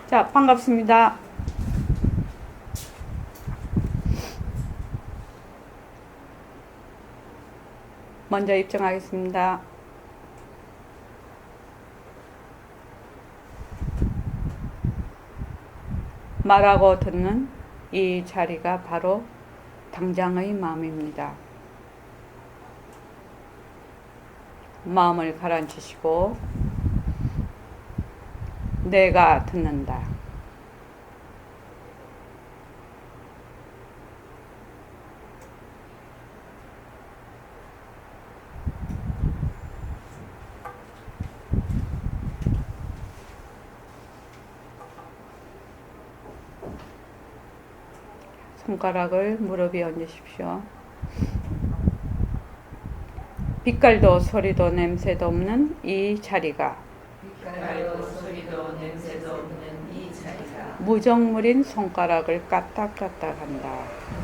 자, 반갑습니다. 먼저 입장하겠습니다. 말하고 듣는 이 자리가 바로 당장의 마음입니다. 마음을 가라앉히시고 내가 듣는다. 손가락을 무릎 위에 얹으십시오. 빛깔도 소리도 냄새도 없는 이 자리가 빛깔도 소리도 냄새도 없는 이 자리가 무정물인 손가락을 까딱까딱한다.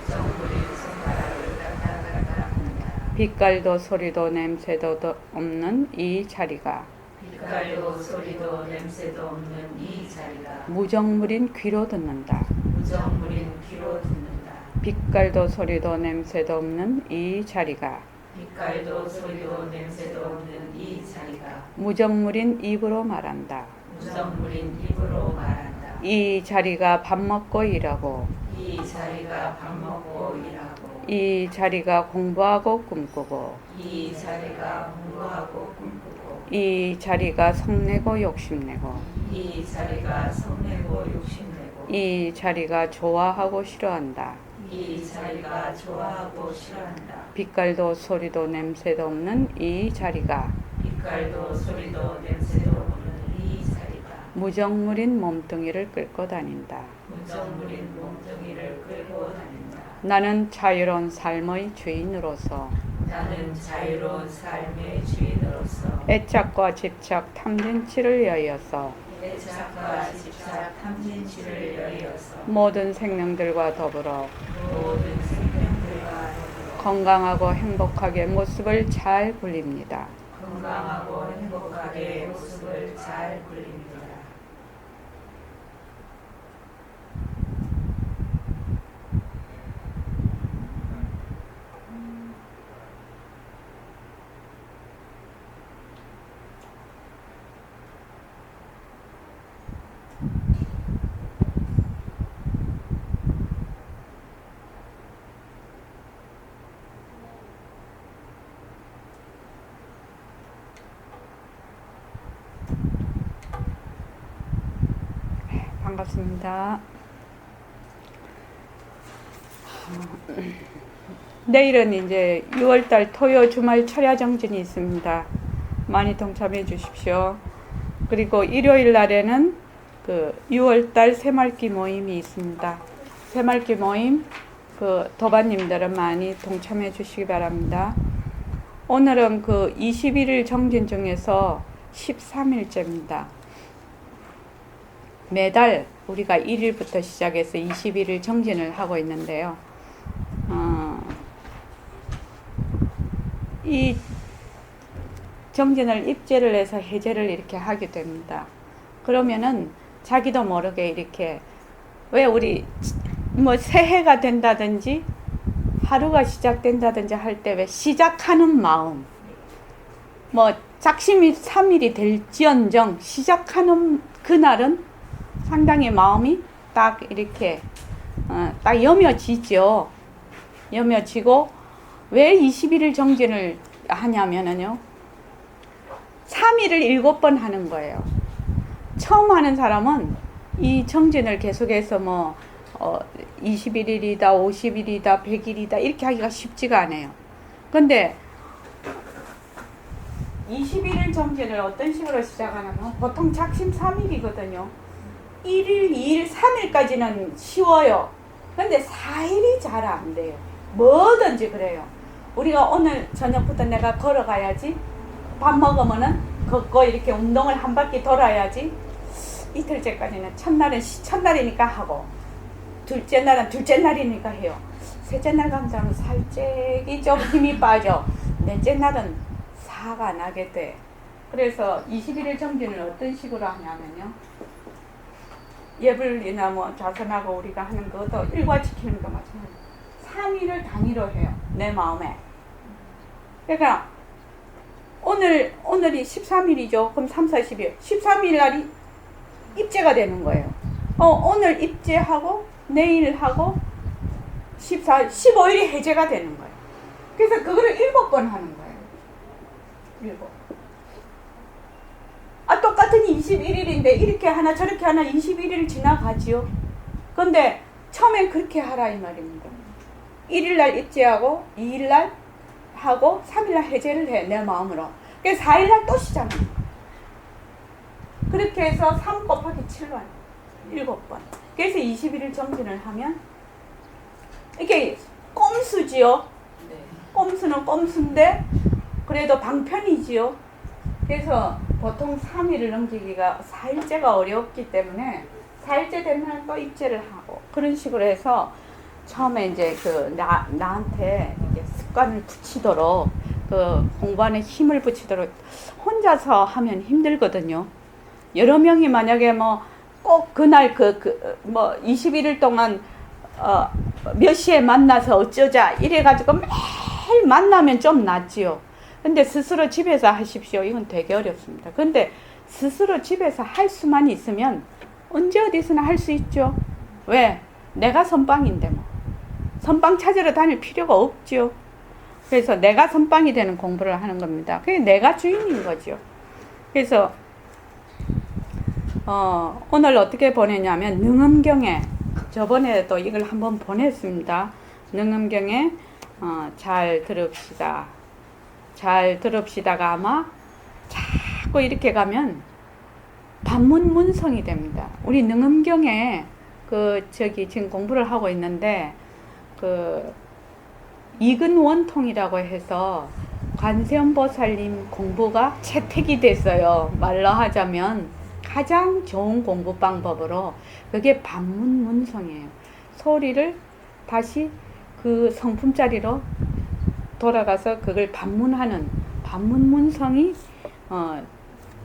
무정물인 손가락을 까딱까딱한다. 빛깔도 소리도 냄새도 없는 이 자리가 빛깔도 소리도 냄새도 없는 이 자리가 무정물인 귀로 듣는다. 무정물인 귀로 듣는다. 빛깔도 소리도 냄새도 없는 이 자리가 빛깔도 소리도 냄새도 없는 이 자리가 무정물인 입으로 말한다. 무정물인 입으로 말한다. 이 자리가 밥 먹고 일하고 이 자리가 밥 먹고 일하고 이 자리가 공부하고 꿈꾸고 이 자리가 공부하고 꿈꾸고 이 자리가 성내고 욕심내고 이 자리가 성내고 욕심내고 이 자리가 좋아하고 싫어한다. 이 자리가 좋아하고 싫어한다. 빛깔도 소리도 냄새도 없는 이 자리가 빛깔도 소리도 냄새도 없는 이 자리가 무정물인 몸뚱이를 끌고 다닌다. 무정물인 몸뚱이를 끌고 다닌다. 나는 자유로운 삶의 주인으로서 나는 자유로운 삶의 주인으로서 애착과 집착 탐진치를 여의어서 애착과 집착 탐진치를 여의어서 모든 생명들과 더불어 모든 생명들과 더불어 건강하고 행복하게 모습을 잘 굴립니다. 건강하고 행복하게 모습을 잘 굴립니다. 반갑습니다. 내일은 이제 6월달 토요 주말 철야 정진이 있습니다. 많이 동참해 주십시오. 그리고 일요일 날에는 그 6월달 새말기 모임이 있습니다. 새말기 모임 그 도반님들은 많이 동참해 주시기 바랍니다. 오늘은 그 21일 정진 중에서 13일째입니다. 매달 우리가 1일부터 시작해서 21일 정진을 하고 있는데요. 이 정진을 입제를 해서 해제를 이렇게 하게 됩니다. 그러면은 자기도 모르게 이렇게 왜 우리 뭐 새해가 된다든지 하루가 시작된다든지 할 때 왜 시작하는 마음 뭐 작심이 3일이 될지언정 시작하는 그날은 상당히 마음이 딱 이렇게 딱 여며지죠. 여며지고 왜 21일 정진을 하냐면은요. 3일을 7번 하는 거예요. 처음 하는 사람은 이 정진을 계속해서 뭐 21일이다, 50일이다, 100일이다 이렇게 하기가 쉽지가 않아요. 근데 21일 정진을 어떤 식으로 시작하냐면 보통 작심 3일이거든요. 1일, 2일, 3일까지는 쉬워요. 근데 4일이 잘 안 돼요. 뭐든지 그래요. 우리가 오늘 저녁부터 내가 걸어가야지. 밥 먹으면은 걷고 이렇게 운동을 한 바퀴 돌아야지. 이틀째까지는 첫날이니까 하고 둘째 날은 둘째 날이니까 해요. 셋째 날 감자는 살짝이 좀 힘이 빠져. 넷째 날은 사가 나게 돼. 그래서 21일 정진을 어떤 식으로 하냐면요. 예불이나 뭐 자선하고 우리가 하는 것도 일과지키는 거 마찬가지. 3일을 단위로 해요. 내 마음에. 그러니까 오늘이 13일이죠. 그럼 3, 4, 12일. 13일 날이 입제가 되는 거예요. 오늘 입제하고 내일 하고 15일이 해제가 되는 거예요. 그래서 그거를 7번 하는 거예요. 7. 똑같은 21일인데 이렇게 하나 저렇게 하나 21일 지나가지요. 근데 처음엔 그렇게 하라 이 말입니다. 1일날 입제하고 2일날 하고 3일날 해제를 해 내 마음으로. 그래서 4일날 또 시작합니다. 그렇게 해서 3 곱하기 7번 7번. 그래서 21일 정진을 하면 이게 꼼수지요. 네. 꼼수는 꼼수인데 그래도 방편이지요. 그래서 보통 3일을 넘기기가 4일째가 어렵기 때문에 4일째 되면 또 입제를 하고 그런 식으로 해서 처음에 이제 나한테 이제 습관을 붙이도록 공부안에 힘을 붙이도록 혼자서 하면 힘들거든요. 여러 명이 만약에 꼭 그날 21일 동안 몇 시에 만나서 어쩌자 이래가지고 매일 만나면 좀 낫지요. 근데 스스로 집에서 하십시오. 이건 되게 어렵습니다. 근데 스스로 집에서 할 수만 있으면 언제 어디서나 할 수 있죠. 왜? 내가 선빵인데 선빵 찾으러 다닐 필요가 없죠. 그래서 내가 선빵이 되는 공부를 하는 겁니다. 그게 내가 주인인 거죠. 그래서 오늘 어떻게 보내냐면 능엄경에 저번에도 이걸 한번 보냈습니다. 능엄경에 잘 들읍시다. 잘 들읍시다가 아마 자꾸 이렇게 가면 반문문성이 됩니다. 우리 능엄경에 지금 공부를 하고 있는데 이근원통이라고 해서 관세음보살님 공부가 채택이 됐어요. 말로 하자면 가장 좋은 공부 방법으로 그게 반문문성이에요. 소리를 다시 그 성품자리로 돌아가서 그걸 반문하는 반문문성이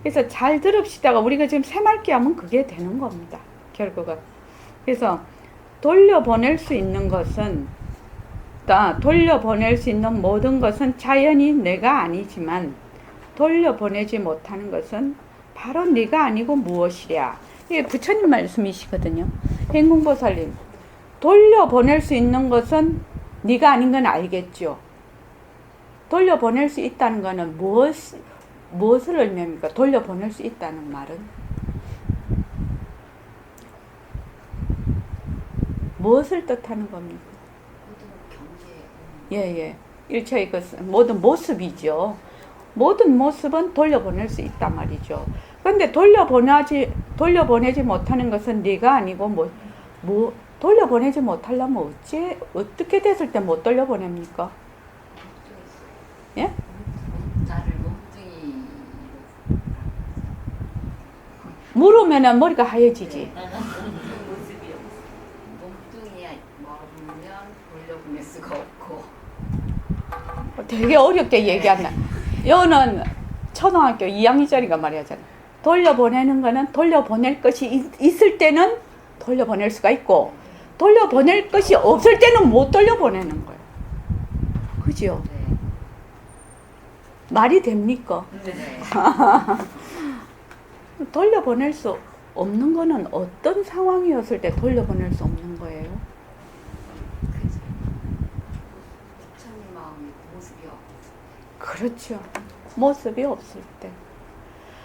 그래서 잘 들읍시다가 우리가 지금 새말기 하면 그게 되는 겁니다. 결국은. 그래서 돌려보낼 수 있는 것은 돌려보낼 수 있는 모든 것은 자연히 내가 아니지만 돌려보내지 못하는 것은 바로 네가 아니고 무엇이랴. 이게 부처님 말씀이시거든요. 행궁보살님. 돌려보낼 수 있는 것은 네가 아닌 건 알겠죠. 돌려보낼 수 있다는 것은 무엇을 의미합니까? 돌려보낼 수 있다는 말은 무엇을 뜻하는 겁니까? 예. 일체의 것은 모든 모습이죠. 모든 모습은 돌려보낼 수 있단 말이죠. 그런데 돌려보내지 못하는 것은 네가 아니고 돌려보내지 못하려면 어떻게 됐을 때 못 돌려보냅니까? 예? 나를 몸뚱이 물으면 머리가 하얘지지. 몸뚱이에 머물면 돌려보낼 수가 없고 되게 어렵게 얘기한다. 여는 초등학교 2학년짜리가 말이잖아. 돌려보내는 거는 돌려보낼 것이 있을 때는 돌려보낼 수가 있고 돌려보낼 것이 없을 때는 못 돌려보내는 거예요. 그죠? 네. 말이 됩니까? 네. 돌려보낼 수 없는 거는 어떤 상황이었을 때 돌려보낼 수 없는 거예요? 그죠. 부처님 마음이 모습이 없을 그렇죠. 모습이 없을 때,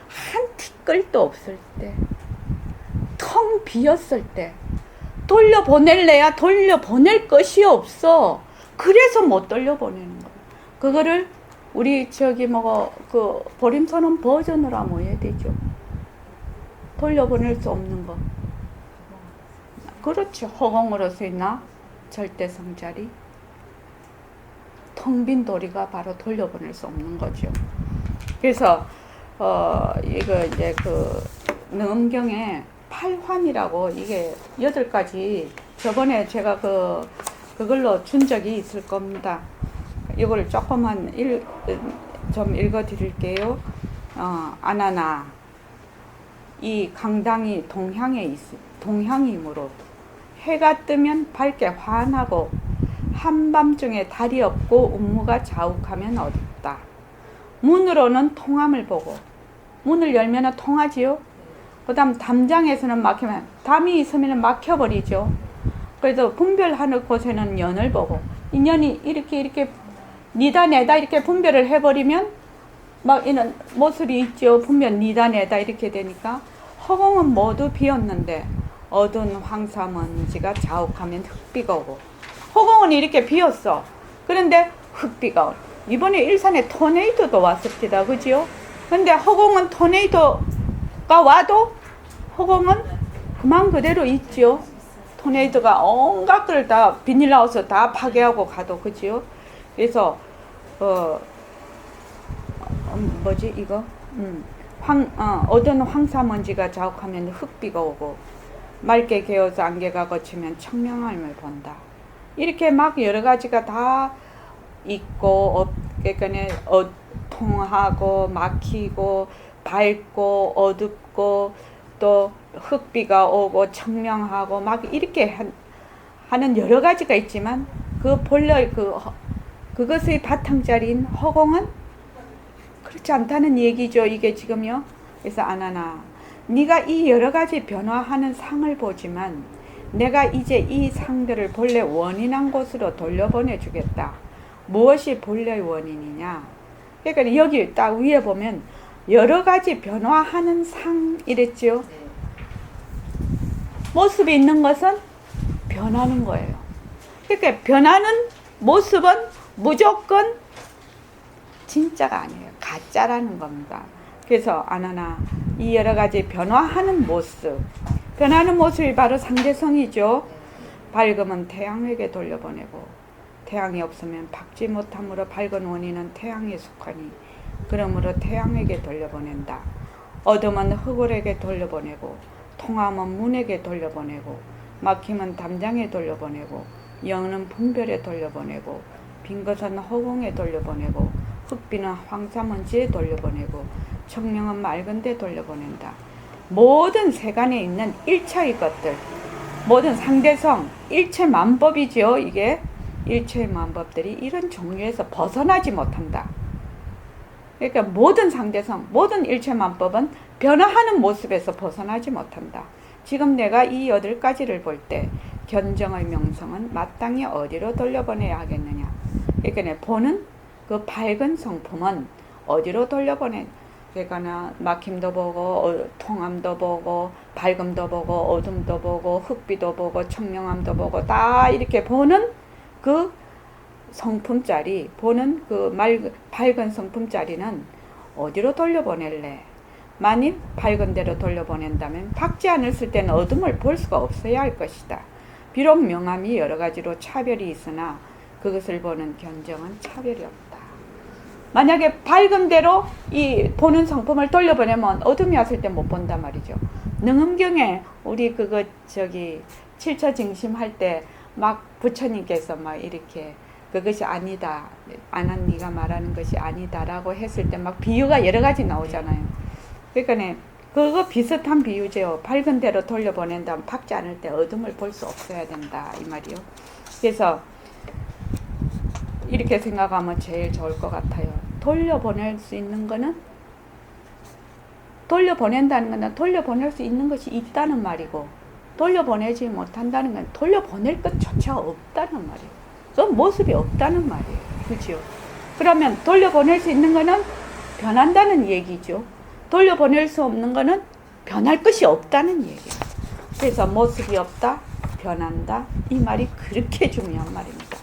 한 티끌도 없을 때, 텅 비었을 때, 돌려보낼래야 돌려보낼 것이 없어. 그래서 못 돌려보내는 거예요. 그거를 우리 보림선언 버전으로 하면 해야 되죠. 돌려보낼 수 없는 거. 그렇죠. 허공으로서나 절대성자리. 텅 빈 도리가 바로 돌려보낼 수 없는 거죠. 그래서 이거 이제 능엄경에 8환이라고 이게 8가지 저번에 제가 그걸로 준 적이 있을 겁니다. 이걸 조금만 좀 읽어 드릴게요. 아나나 이 강당이 동향이므로 해가 뜨면 밝게 환하고 한밤중에 달이 없고 운무가 자욱하면 어둡다. 문으로는 통함을 보고 문을 열면 통하지요. 그 다음 담장에서는 막히면 담이 있으면 막혀버리죠. 그래서 분별하는 곳에는 연을 보고 이 년이 이렇게 니다 내다 이렇게 분별을 해버리면 막 이런 모습이 있죠. 분별 니다 내다 이렇게 되니까 허공은 모두 비었는데 어두운 황사먼지가 자욱하면 흙비가 오고 허공은 이렇게 비었어. 그런데 흙비가 오고 이번에 일산에 토네이도도 왔습니다. 그죠? 근데 허공은 토네이도가 와도 허공은 그만 그대로 있죠. 토네이도가 온갖 걸 다 비닐하우스 다 파괴하고 가도 그지요. 그래서 뭐지 이거 어두운 황사먼지가 자욱하면 흙비가 오고 맑게 개어서 안개가 거치면 청명함을 본다. 이렇게 막 여러 가지가 다 있고 통하고 막히고 밝고 어둡고 또 흙비가 오고 청명하고 막 이렇게 하는 여러 가지가 있지만 그 본래 그것의 바탕자리인 허공은 그렇지 않다는 얘기죠. 이게 지금요. 그래서 아나나 네가 이 여러 가지 변화하는 상을 보지만 내가 이제 이 상들을 본래 원인한 곳으로 돌려보내 주겠다. 무엇이 본래 원인이냐? 그러니까 여기 딱 위에 보면 여러 가지 변화하는 상 이랬죠. 모습이 있는 것은 변하는 거예요. 그러니까 변하는 모습은 무조건 진짜가 아니에요. 가짜라는 겁니다. 그래서 아나나 이 여러 가지 변화하는 모습, 변하는 모습이 바로 상대성이죠. 밝음은 태양에게 돌려보내고 태양이 없으면 밝지 못함으로 밝은 원인은 태양에 속하니 그러므로 태양에게 돌려보낸다. 어둠은 흑월에게 돌려보내고 통함은 문에게 돌려보내고 막힘은 담장에 돌려보내고 영은 분별에 돌려보내고 빈 것은 허공에 돌려보내고 흙비는 황사먼지에 돌려보내고 청명은 맑은 데 돌려보낸다. 모든 세간에 있는 일체의 것들, 모든 상대성, 일체만법이죠. 이게 일체만법들이 이런 종류에서 벗어나지 못한다. 그러니까 모든 상대성, 모든 일체만법은 변화하는 모습에서 벗어나지 못한다. 지금 내가 이 8가지를 볼 때 견정의 명성은 마땅히 어디로 돌려보내야 하겠느냐. 그러니까 보는 그 밝은 성품은 어디로 돌려보내. 그러니까 막힘도 보고 통함도 보고 밝음도 보고 어둠도 보고 흙비도 보고 청명함도 보고 다 이렇게 보는 그 성품짜리, 보는 그 밝은 성품짜리는 어디로 돌려보낼래? 만일 밝은 데로 돌려보낸다면 밝지 않았을 때는 어둠을 볼 수가 없어야 할 것이다. 비록 명함이 여러 가지로 차별이 있으나 그것을 보는 견정은 차별이 없다. 만약에 밝은 데로 이 보는 성품을 돌려보내면 어둠이 왔을 때 못 본단 말이죠. 능엄경에 우리 칠처징심할 때 막 부처님께서 막 이렇게 그것이 아니다, 안한 네가 말하는 것이 아니다라고 했을 때 막 비유가 여러 가지 나오잖아요. 그러니까 그거 비슷한 비유죠. 밝은 데로 돌려보낸다면 밝지 않을 때 어둠을 볼 수 없어야 된다 이 말이요. 그래서 이렇게 생각하면 제일 좋을 것 같아요. 돌려보낼 수 있는 거는 돌려보낸다는 거는 돌려보낼 수 있는 것이 있다는 말이고 돌려보내지 못한다는 건 돌려보낼 것조차 없다는 말이에요. 그 모습이 없다는 말이에요. 그렇죠? 그러면 돌려보낼 수 있는 거는 변한다는 얘기죠. 돌려보낼 수 없는 거는 변할 것이 없다는 얘기예요. 그래서 모습이 없다, 변한다, 이 말이 그렇게 중요한 말입니다.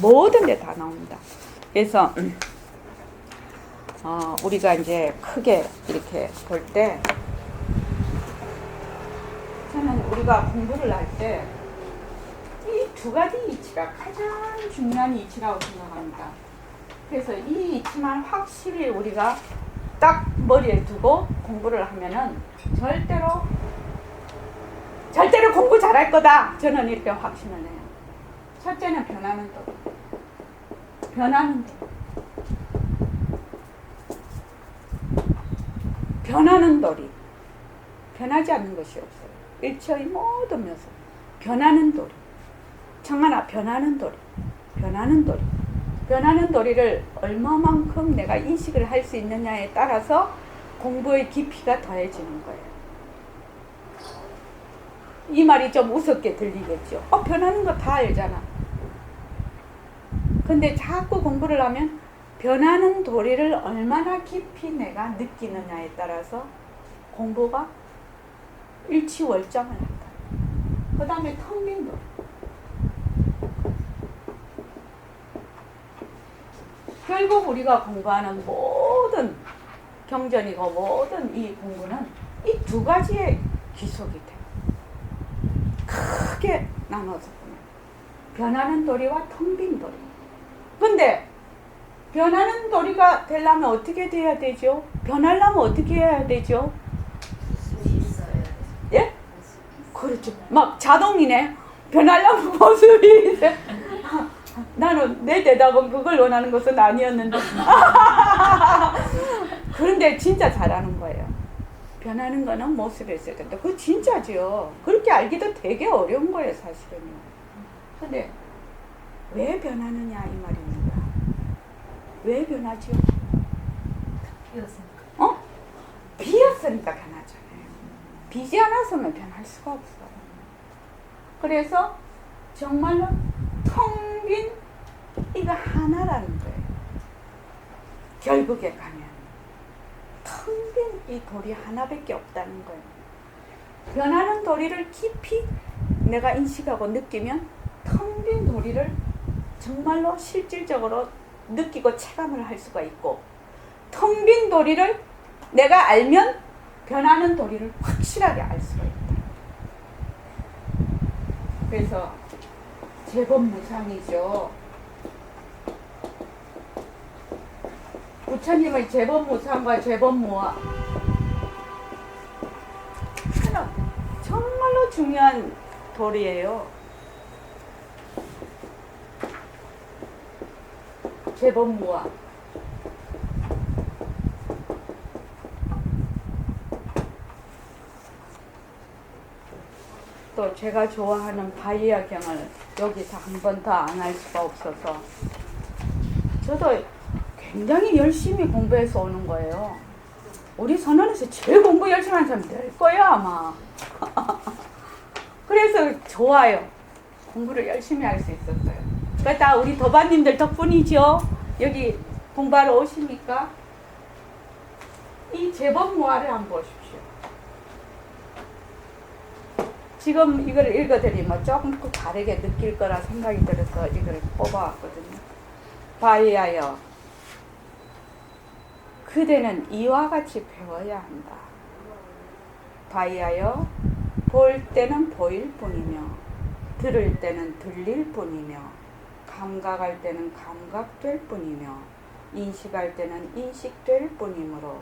모든 데 다 나옵니다. 그래서 우리가 이제 크게 이렇게 볼 때 저는 우리가 공부를 할 때 이 2가지 이치가 가장 중요한 이치라고 생각합니다. 그래서 이 이치만 확실히 우리가 딱 머리에 두고 공부를 하면은 절대로 공부 잘할 거다. 저는 이렇게 확신을 해요. 첫째는 변하는 도. 변하는 도. 변하는 도리. 변하지 않는 것이 없어요. 일체의 모든 묘사. 변하는 도리. 청하나 변하는 도리. 변하는 도리. 변하는 도리를 얼마만큼 내가 인식을 할 수 있느냐에 따라서 공부의 깊이가 더해지는 거예요. 이 말이 좀 우습게 들리겠죠. 변하는 거 다 알잖아. 근데 자꾸 공부를 하면 변하는 도리를 얼마나 깊이 내가 느끼느냐에 따라서 공부가 일치월장을 한다. 그 다음에 텅 빈 도리. 결국 우리가 공부하는 모든 경전이고 모든 이 공부는 이 두 가지의 기속이 돼요. 크게 나눠서 보면 변하는 도리와 텅 빈 도리. 근데 변하는 도리가 되려면 어떻게 돼야 되죠? 변하려면 어떻게 해야 되죠? 모습이 있어야 돼. 예? 모습이 있어야 그렇죠. 막 자동이네. 변하려면 모습이 있어. 나는 내 대답은 그걸 원하는 것은 아니었는데. 그런데 진짜 잘하는 거예요. 변하는 거는 모습이 있어야 된다. 그거 진짜죠. 그렇게 알기도 되게 어려운 거예요, 사실은요. 근데 왜 변하느냐 이 말입니다. 왜 변하죠? 비었으니까. 비었으니까 변하잖아요. 비지 않았으면 변할 수가 없어요. 그래서 정말로 텅 빈 이거 하나라는 거예요. 결국에 가면 텅 빈 이 도리 하나밖에 없다는 거예요. 변하는 도리를 깊이 내가 인식하고 느끼면 텅 빈 도리를 정말로 실질적으로 느끼고 체감을 할 수가 있고, 텅 빈 도리를 내가 알면 변하는 도리를 확실하게 알 수가 있다. 그래서 제법 무상이죠. 부처님의 제법 무상과 제법 무아, 하나 정말로 중요한 도리예요. 제법 무아. 또 제가 좋아하는 바이아경을 여기서 한 번 더 안 할 수가 없어서 저도 굉장히 열심히 공부해서 오는 거예요. 우리 선원에서 제일 공부 열심히 하는 사람이 될 거예요 아마. 그래서 좋아요. 공부를 열심히 할 수 있었어요. 그러니까 다 우리 도반님들 덕분이죠. 여기 공부하러 오십니까? 이 제법 무아를 한번 보십시오. 지금 이걸 읽어드리면 조금 다르게 느낄 거라 생각이 들어서 이걸 뽑아왔거든요. 바이아여, 그대는 이와 같이 배워야 한다. 바이아여, 볼 때는 보일 뿐이며 들을 때는 들릴 뿐이며 감각할 때는 감각될 뿐이며 인식할 때는 인식될 뿐이므로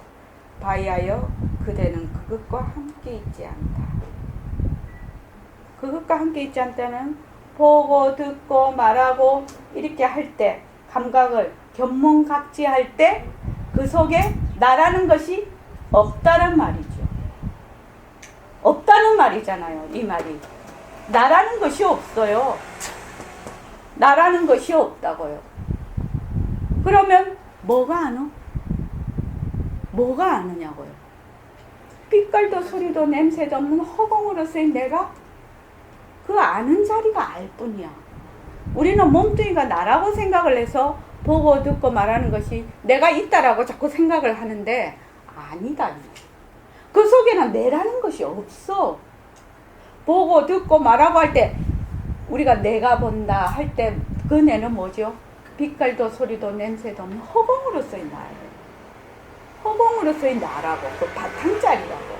바이아여, 그대는 그것과 함께 있지 않다. 그것과 함께 있지 않다는 보고 듣고 말하고 이렇게 할 때, 감각을 견문각지할 때 그 속에 나라는 것이 없다는 말이죠. 없다는 말이잖아요. 이 말이 나라는 것이 없어요. 나라는 것이 없다고요. 그러면 뭐가 아노? 뭐가 아느냐고요. 빛깔도 소리도 냄새도 없는 허공으로서의 내가 그 아는 자리가 알 뿐이야. 우리는 몸뚱이가 나라고 생각을 해서 보고 듣고 말하는 것이 내가 있다라고 자꾸 생각을 하는데 아니다. 그 속에는 내라는 것이 없어. 보고 듣고 말하고 할 때 우리가 내가 본다 할 때 그 내는 뭐죠? 빛깔도 소리도 냄새도 없는 허공으로서의 나예요. 허공으로서의 나라고, 그 바탕자리라고.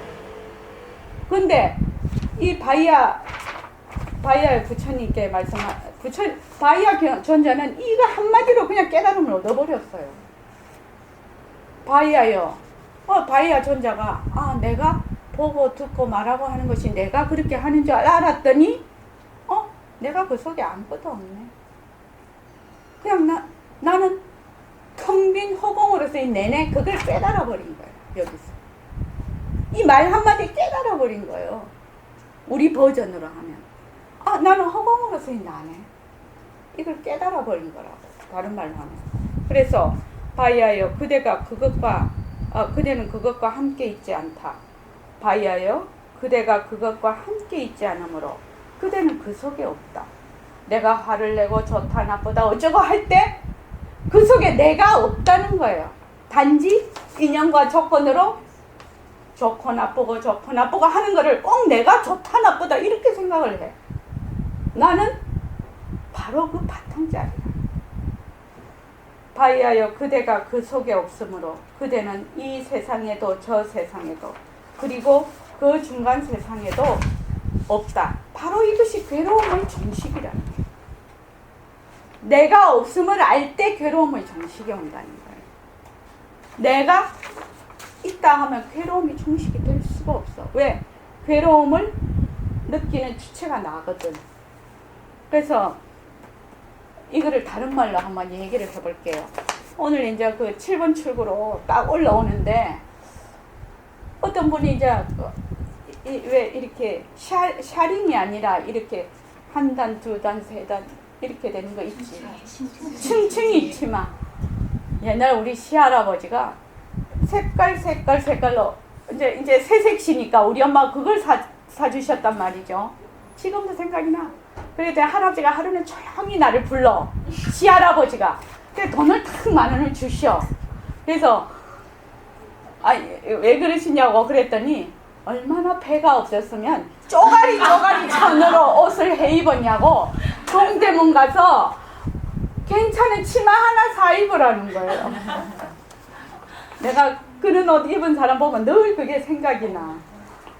근데 이 바이아 부처님께 바이아 존자는 이거 한마디로 그냥 깨달음을 얻어버렸어요. 바이아요. 바이아 존자가 내가 보고 듣고 말하고 하는 것이 내가 그렇게 하는 줄 알았더니 내가 그 속에 아무것도 없네. 그냥 나는 텅 빈 허공으로서의 내내 그걸 깨달아 버린 거예요. 여기서. 이 말 한마디 깨달아 버린 거예요. 우리 버전으로 하면. 아, 나는 허공으로서 나네. 이걸 깨달아 버린 거라고. 다른 말로 하면. 그래서 바이아여 그대는 그것과 함께 있지 않다. 바이아여 그대가 그것과 함께 있지 않으므로 그대는 그 속에 없다. 내가 화를 내고 좋다 나쁘다 어쩌고 할 때 그 속에 내가 없다는 거예요. 단지 인연과 조건으로 좋고 나쁘고 하는 거를 꼭 내가 좋다 나쁘다 이렇게 생각을 해. 나는 바로 그 바탕자리야. 바이아여 그대가 그 속에 없으므로 그대는 이 세상에도 저 세상에도 그리고 그 중간 세상에도 없다. 바로 이것이 괴로움의 정식이라는 거예요. 내가 없음을 알 때 괴로움의 정식이 온다는 거예요. 내가 있다 하면 괴로움이 정식이 될 수가 없어. 왜? 괴로움을 느끼는 주체가 나거든. 그래서 이거를 다른 말로 한번 얘기를 해볼게요. 오늘 이제 그 7번 출구로 딱 올라오는데 어떤 분이 이제 왜 이렇게 샤링이 아니라 이렇게 한 단, 두 단, 세 단 이렇게 되는 거 있지. 층층이 있지만 옛날 우리 시할아버지가 색깔로 이제 새색시니까 우리 엄마가 그걸 사주셨단 말이죠. 지금도 생각이 나. 그래도 할아버지가 하루는 조용히 나를 불러. 시할아버지가. 그래 돈을 탁 10,000원을 주셔. 그래서 왜 그러시냐고 그랬더니 얼마나 배가 없었으면 쪼가리 천으로 옷을 해 입었냐고 동대문 가서 괜찮은 치마 하나 사 입으라는 거예요. 내가 그런 옷 입은 사람 보면 늘 그게 생각이 나.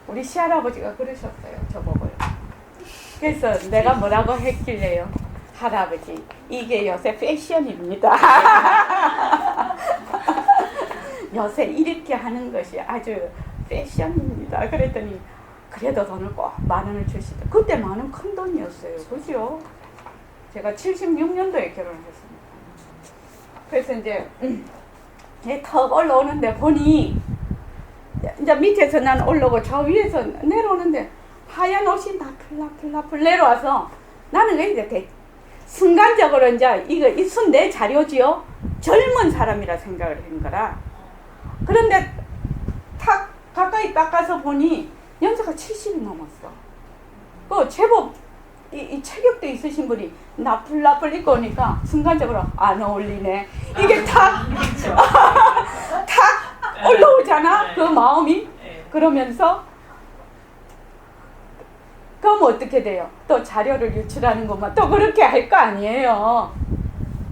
우리 시할아버지가 그러셨어요, 저보고요. 그래서 내가 뭐라고 했길래요. 할아버지, 이게 요새 패션입니다. 요새 이렇게 하는 것이 아주 패션입니다. 그랬더니 그래도 돈을 꼭 10,000원을 주시다. 그때 10,000원 큰 돈이었어요. 그죠? 제가 76년도에 결혼을 했습니다. 그래서 이제 턱 올라오는데 보니 이제 밑에서 난 올라오고 저 위에서 내려오는데 하얀 옷이 다 풀라풀 내려와서 나는 왜 이제 순간적으로 이제 이 손 내 자료지요? 젊은 사람이라 생각을 한 거라. 그런데 탁 가까이 닦아서 보니 연세가 70이 넘었어. 그 제법 이 체격도 있으신 분이 나풀나풀 입고 오니까 순간적으로 안 어울리네. 이게 탁 올라오잖아. 그 마음이. 그러면서 그럼 어떻게 돼요? 또 자료를 유출하는 것만 또 그렇게 할 거 아니에요.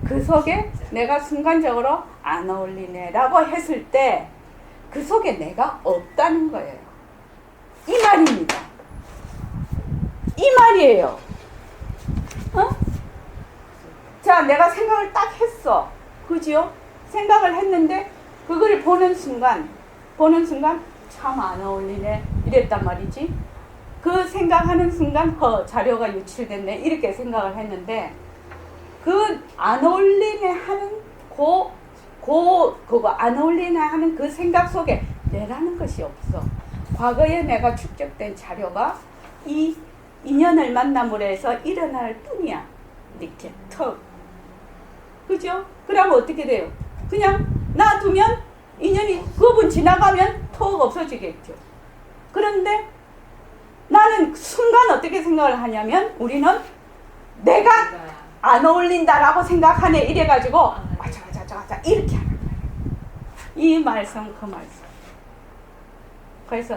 그 속에 내가 순간적으로 안 어울리네 라고 했을 때 그 속에 내가 없다는 거예요. 이 말입니다. 이 말이에요. 어? 자, 내가 생각을 딱 했어. 그지요? 생각을 했는데 그걸 보는 순간 참 안 어울리네 이랬단 말이지. 그 생각하는 순간 자료가 유출됐네 이렇게 생각을 했는데 그 안 어울리네 하는 그거 안 어울리네 하는 그 생각 속에 내라는 것이 없어. 과거에 내가 축적된 자료가 이 인연을 만남으로 해서 일어날 뿐이야. 이렇게 턱. 그죠? 그러면 어떻게 돼요? 그냥 놔두면 인연이 그분 지나가면 턱 없어지겠죠. 그런데 나는 순간 어떻게 생각을 하냐면 우리는 내가 안 어울린다라고 생각하네 이래가지고 아자 이렇게 하는 거예요. 이 말씀 그 말씀. 그래서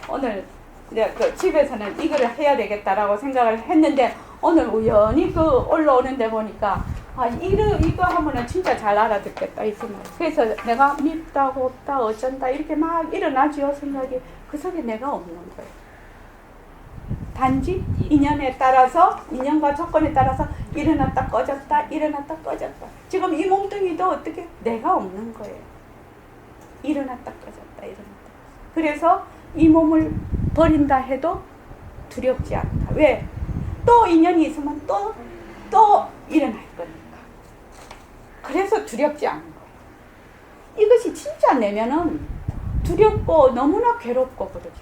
오늘 내가 그 집에서는 이거를 해야 되겠다라고 생각을 했는데 오늘 우연히 그 올라오는데 보니까 이거 하면은 진짜 잘 알아듣겠다 이 생각. 그래서 내가 밉다 곱다 어쩐다 이렇게 막 일어나지요 생각이. 그 속에 내가 없는 거예요. 단지 인연에 따라서 인연과 조건에 따라서 일어났다 꺼졌다 일어났다 꺼졌다. 지금 이 몽둥이도 어떻게 내가 없는 거예요. 일어났다 꺼졌다 일어났다. 그래서 이 몸을 버린다 해도 두렵지 않다. 왜? 또 인연이 있으면 또 일어날 거니까. 그래서 두렵지 않은 거예요. 이것이 진짜 내면은 두렵고 너무나 괴롭고 그러죠.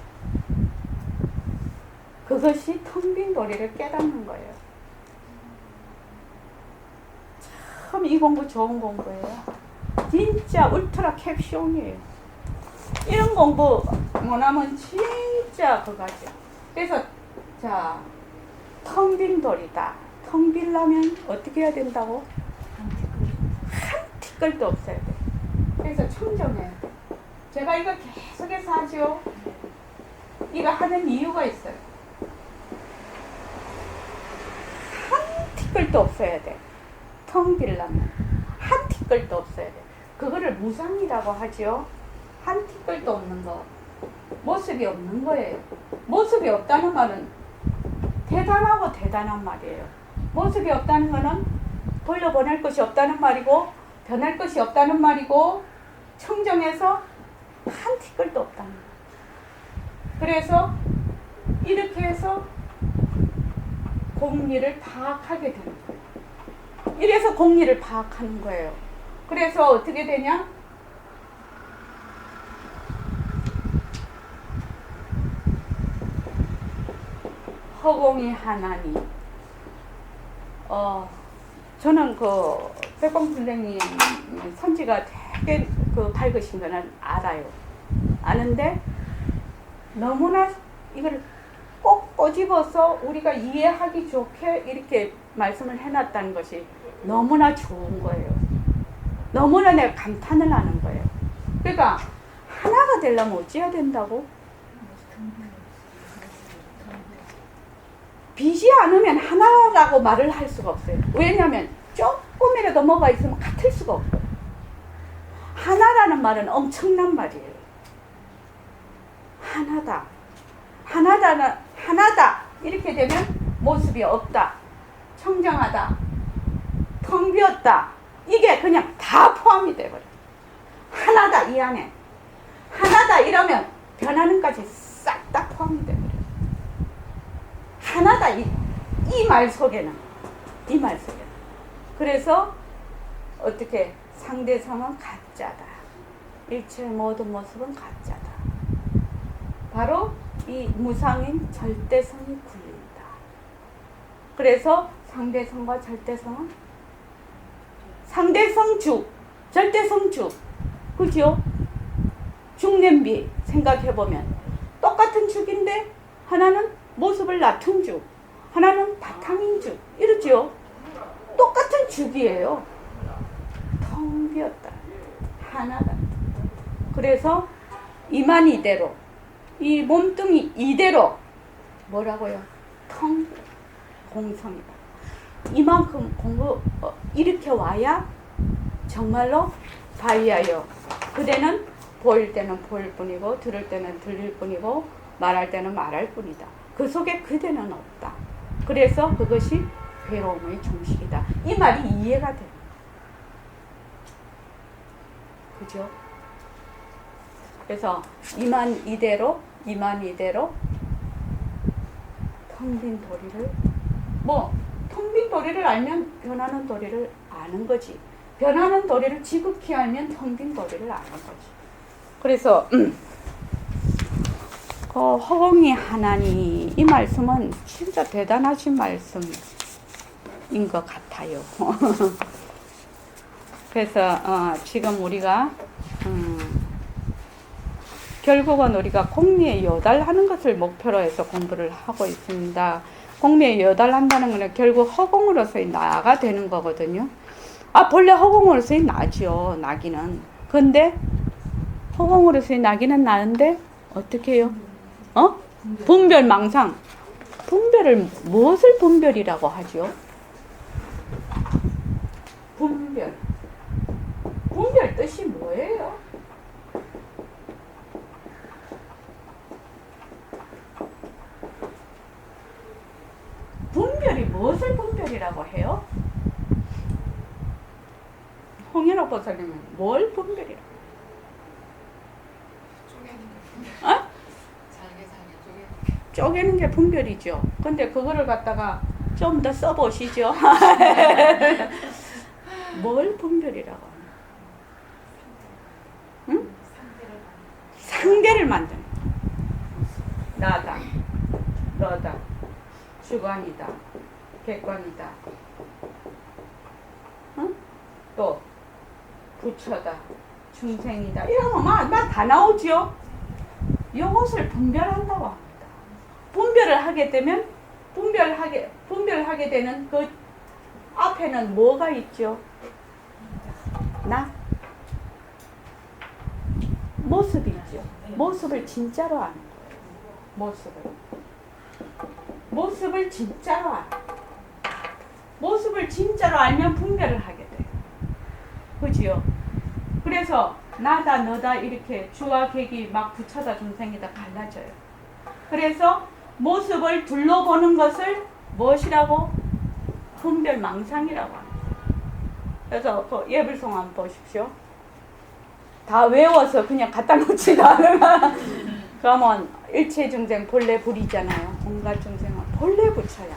그것이 텅 빈 도리를 깨닫는 거예요. 참 이 공부 좋은 공부예요. 진짜 울트라 캡숑이에요. 이런 공부 못하면 진짜 그거죠. 그래서 자, 텅 빈 돌이다. 텅 비려면 어떻게 해야 된다고? 한 티끌도 없어야 돼. 그래서 청정해야 돼. 제가 이거 계속해서 하죠. 이거 하는 이유가 있어요. 한 티끌도 없어야 돼. 텅 비려면 한 티끌도 없어야 돼. 그거를 무상이라고 하죠. 한 티끌도 없는 거. 모습이 없는 거예요. 모습이 없다는 말은 대단하고 대단한 말이에요. 모습이 없다는 거는 돌려보낼 것이 없다는 말이고, 변할 것이 없다는 말이고, 청정해서 한 티끌도 없다는 거예요. 그래서 이렇게 해서 공리를 파악하게 되는 거예요. 이래서 공리를 파악하는 거예요. 그래서 어떻게 되냐? 허공이 하나니. 저는 그 백봉 선생님 선지가 되게 그 밝으신 거는 알아요. 아는데 너무나 이걸 꼭 꼬집어서 우리가 이해하기 좋게 이렇게 말씀을 해놨다는 것이 너무나 좋은 거예요. 너무나 내가 감탄을 하는 거예요. 그러니까 하나가 되려면 어찌해야 된다고? 비지 않으면 하나라고 말을 할 수가 없어요. 왜냐하면 조금이라도 뭐가 있으면 같을 수가 없어요. 하나라는 말은 엄청난 말이에요. 하나다. 하나다. 이렇게 되면 모습이 없다. 청정하다. 텅 비었다. 이게 그냥 다 포함이 돼버려요. 하나다 이 안에. 하나다 이러면 변하는까지 싹 다 포함이 돼버려요. 하나다 이 말 속에는. 이 말 속에는. 그래서 어떻게 상대성은 가짜다. 일체의 모든 모습은 가짜다. 바로 이 무상인 절대성이 굴린다. 그래서 상대성과 절대성은 상대성 죽, 절대성 죽. 그죠? 죽냄비 생각해보면 똑같은 죽인데 하나는 모습을 낮춘 죽, 하나는 바탕인 죽. 이러죠? 똑같은 죽이에요. 텅 비었다. 하나다. 그래서 이만 이대로, 이 몸뚱이 이대로 뭐라고요? 텅 공성이다. 이만큼 공부 이렇게 와야 정말로 바이아요. 그대는 보일 때는 보일 뿐이고 들을 때는 들릴 뿐이고 말할 때는 말할 뿐이다. 그 속에 그대는 없다. 그래서 그것이 괴로움의 종식이다. 이 말이 이해가 돼요. 그죠? 그래서 이만 이대로 텅 빈 도리를 텅 빈 도리를 알면 변하는 도리를 아는 거지. 변하는 도리를 지극히 알면 텅 빈 도리를 아는 거지. 그래서 허공이 하나니 이 말씀은 진짜 대단하신 말씀인 것 같아요. 그래서 지금 우리가 결국은 우리가 공리에 요달하는 것을 목표로 해서 공부를 하고 있습니다. 공리에 요달한다는 것은 결국 허공으로서의 나가 되는 거거든요. 본래 허공으로서의 나죠. 나기는. 근데 허공으로서의 나기는 나는데 어떻게 해요? 분별망상. 분별을 무엇을 분별이라고 하죠? 분별. 분별 뜻이 뭐예요? 분별이 무엇을 분별이라고 해요? 홍현옥 박사님은 뭘 분별이라고? 쪼개는 게 분별이죠. 근데 그거를 갖다가 좀 더 써보시죠. 뭘 분별이라고 하나? 응? 한 개를 만드는 거야. 나다, 너다, 주관이다, 객관이다, 응? 또 부처다, 중생이다, 이런 거 막 다 나오죠. 이것을 분별한다고 합니다. 분별을 하게 되면 분별하게 되는 그 앞에는 뭐가 있죠? 나? 모습이 있죠. 모습을 진짜로 아는 거예요. 모습을 진짜로 아는 거예요. 모습을 진짜로 알면 분별을 하게 돼요. 그지요? 그래서 나다 너다 이렇게 주와 객이 막 부처다 중생이다 갈라져요. 그래서 모습을 둘러보는 것을 무엇이라고? 분별망상이라고 합니다. 그래서 그 예불송 한번 보십시오. 다 외워서 그냥 갖다 놓지도 않으나 그러면 일체 중생 본래 불이잖아요. 온갖 중생은 본래 부처야.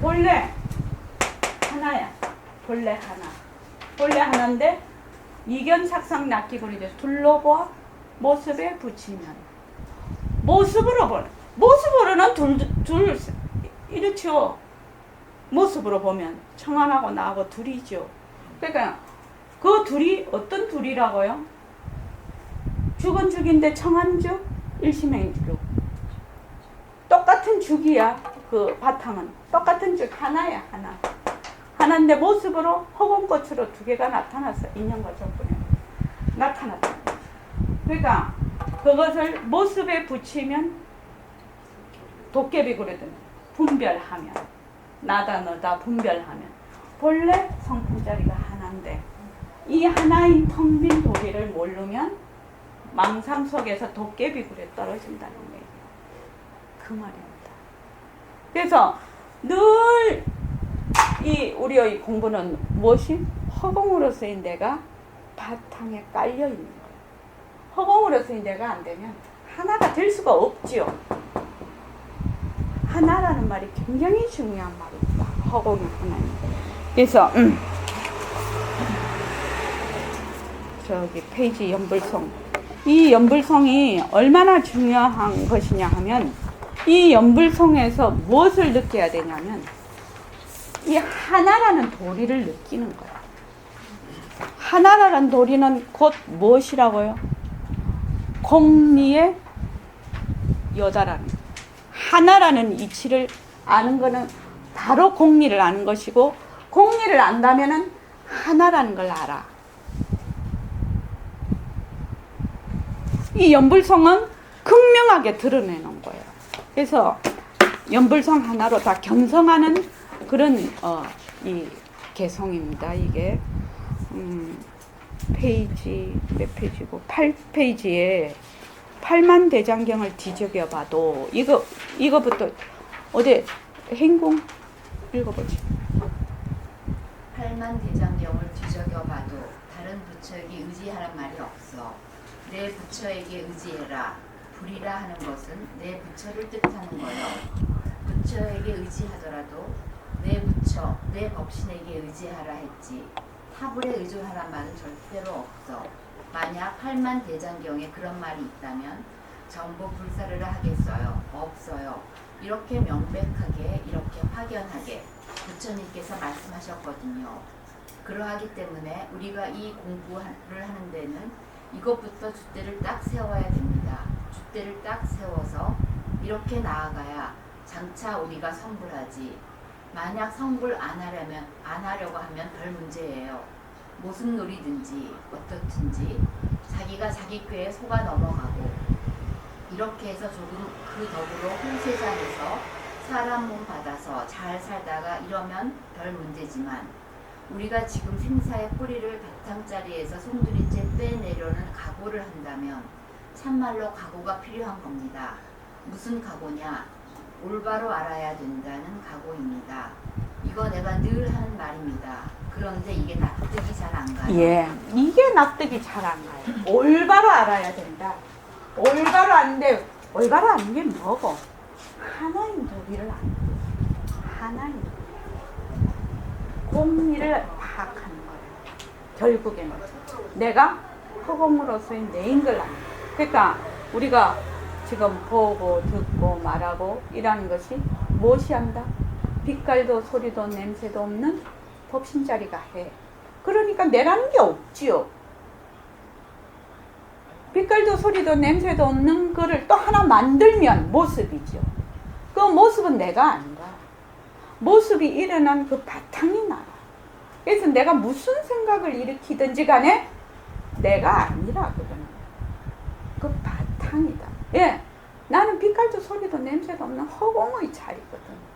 본래 하나야. 본래 하나. 본래 하나인데 이견삭상 낙기불이죠. 둘러보아 모습에 붙이면 모습으로 보는. 모습으로는 둘 이렇죠. 모습으로 보면 청한하고 나하고 둘이죠. 그러니까 그 둘이 어떤 둘이라고요? 죽은 죽인데 청한 죽, 일심행죽. 똑같은 죽이야. 그 바탕은 똑같은 죽 하나야. 하나. 하나인데 모습으로 허공꽃으로 두 개가 나타났어. 인연과 적분에 나타났다. 그러니까 그것을 모습에 붙이면 도깨비 그러든 분별하면 나다 너다 분별하면 본래 성품자리가 하나인데 이 하나인 텅 빈 도리를 모르면 망상 속에서 도깨비 굴에 떨어진다는 얘기예요. 그 말입니다. 그래서 늘 이 우리의 공부는 무엇이? 허공으로서의 내가 바탕에 깔려 있는 거예요. 허공으로서의 내가 안 되면 하나가 될 수가 없지요. 하나라는 말이 굉장히 중요한 말입니다. 허공이 하나님. 그래서 저기 페이지 연불성. 이 연불성이 얼마나 중요한 것이냐 하면 이 연불성에서 무엇을 느껴야 되냐면 이 하나라는 도리를 느끼는 거예요. 하나라는 도리는 곧 무엇이라고요? 공리의 여다라는 거예요. 하나라는 이치를 아는 거는 바로 공리를 아는 것이고 공리를 안다면은 하나라는 걸 알아. 이 연불성은 극명하게 드러내는 거예요. 그래서 연불성 하나로 다 견성하는 그런 이 개성입니다. 이게 페이지 몇 페이지고 8페이지에 8만 대장경을 뒤적여 봐도 이거부터 어디 행공 읽어보지. 8만 대장경을 뒤적여 봐도 다른 부처에게 의지하란 말이 없어. 내 부처에게 의지해라. 불이라 하는 것은 내 부처를 뜻하는 거요. 부처에게 의지하더라도 내 부처, 내 법신에게 의지하라 했지. 타불에 의존하란 말은 절대로 없어. 만약 8만 대장경에 그런 말이 있다면 전부 불사르라 하겠어요? 없어요. 이렇게 명백하게, 이렇게 확연하게 부처님께서 말씀하셨거든요. 그러하기 때문에 우리가 이 공부를 하는 데는 이것부터 줏대를 딱 세워야 됩니다. 줏대를 딱 세워서 이렇게 나아가야 장차 우리가 성불하지. 만약 성불 안 하려고 하면 별 문제예요. 무슨 놀이든지 어떻든지 자기가 자기 꾀에 속아 넘어가고 이렇게 해서 조금 그 덕으로 홍세상에서 사람 몸 받아서 잘 살다가 이러면 별 문제지만 우리가 지금 생사의 뿌리를 바탕자리에서 송두리째 빼내려는 각오를 한다면 참말로 각오가 필요한 겁니다. 무슨 각오냐? 올바로 알아야 된다는 각오입니다. 이거 내가 늘 하는 말입니다. 그런데 이게 납득이 잘 안 가요. 예, 이게 납득이 잘 안 가요. 올바로 알아야 된다. 올바로 아는데 올바로 아는 게 뭐고? 하나인 도리를 아는 거예요. 하나인 도리. 공리를 파악하는 거예요. 결국에는 내가 허공으로서의 내인 걸 아는 거예요. 그러니까 우리가 지금 보고 듣고 말하고 이라는 것이 무엇이 한다? 빛깔도 소리도 냄새도 없는 법신자리가 해. 그러니까 내라는 게 없지요. 빛깔도 소리도 냄새도 없는 거를 또 하나 만들면 모습이죠. 그 모습은 내가 아니라 모습이 일어난 그 바탕이 나라. 그래서 내가 무슨 생각을 일으키든지 간에 내가 아니라거든. 그 바탕이다. 예, 나는 빛깔도 소리도 냄새도 없는 허공의 자리거든.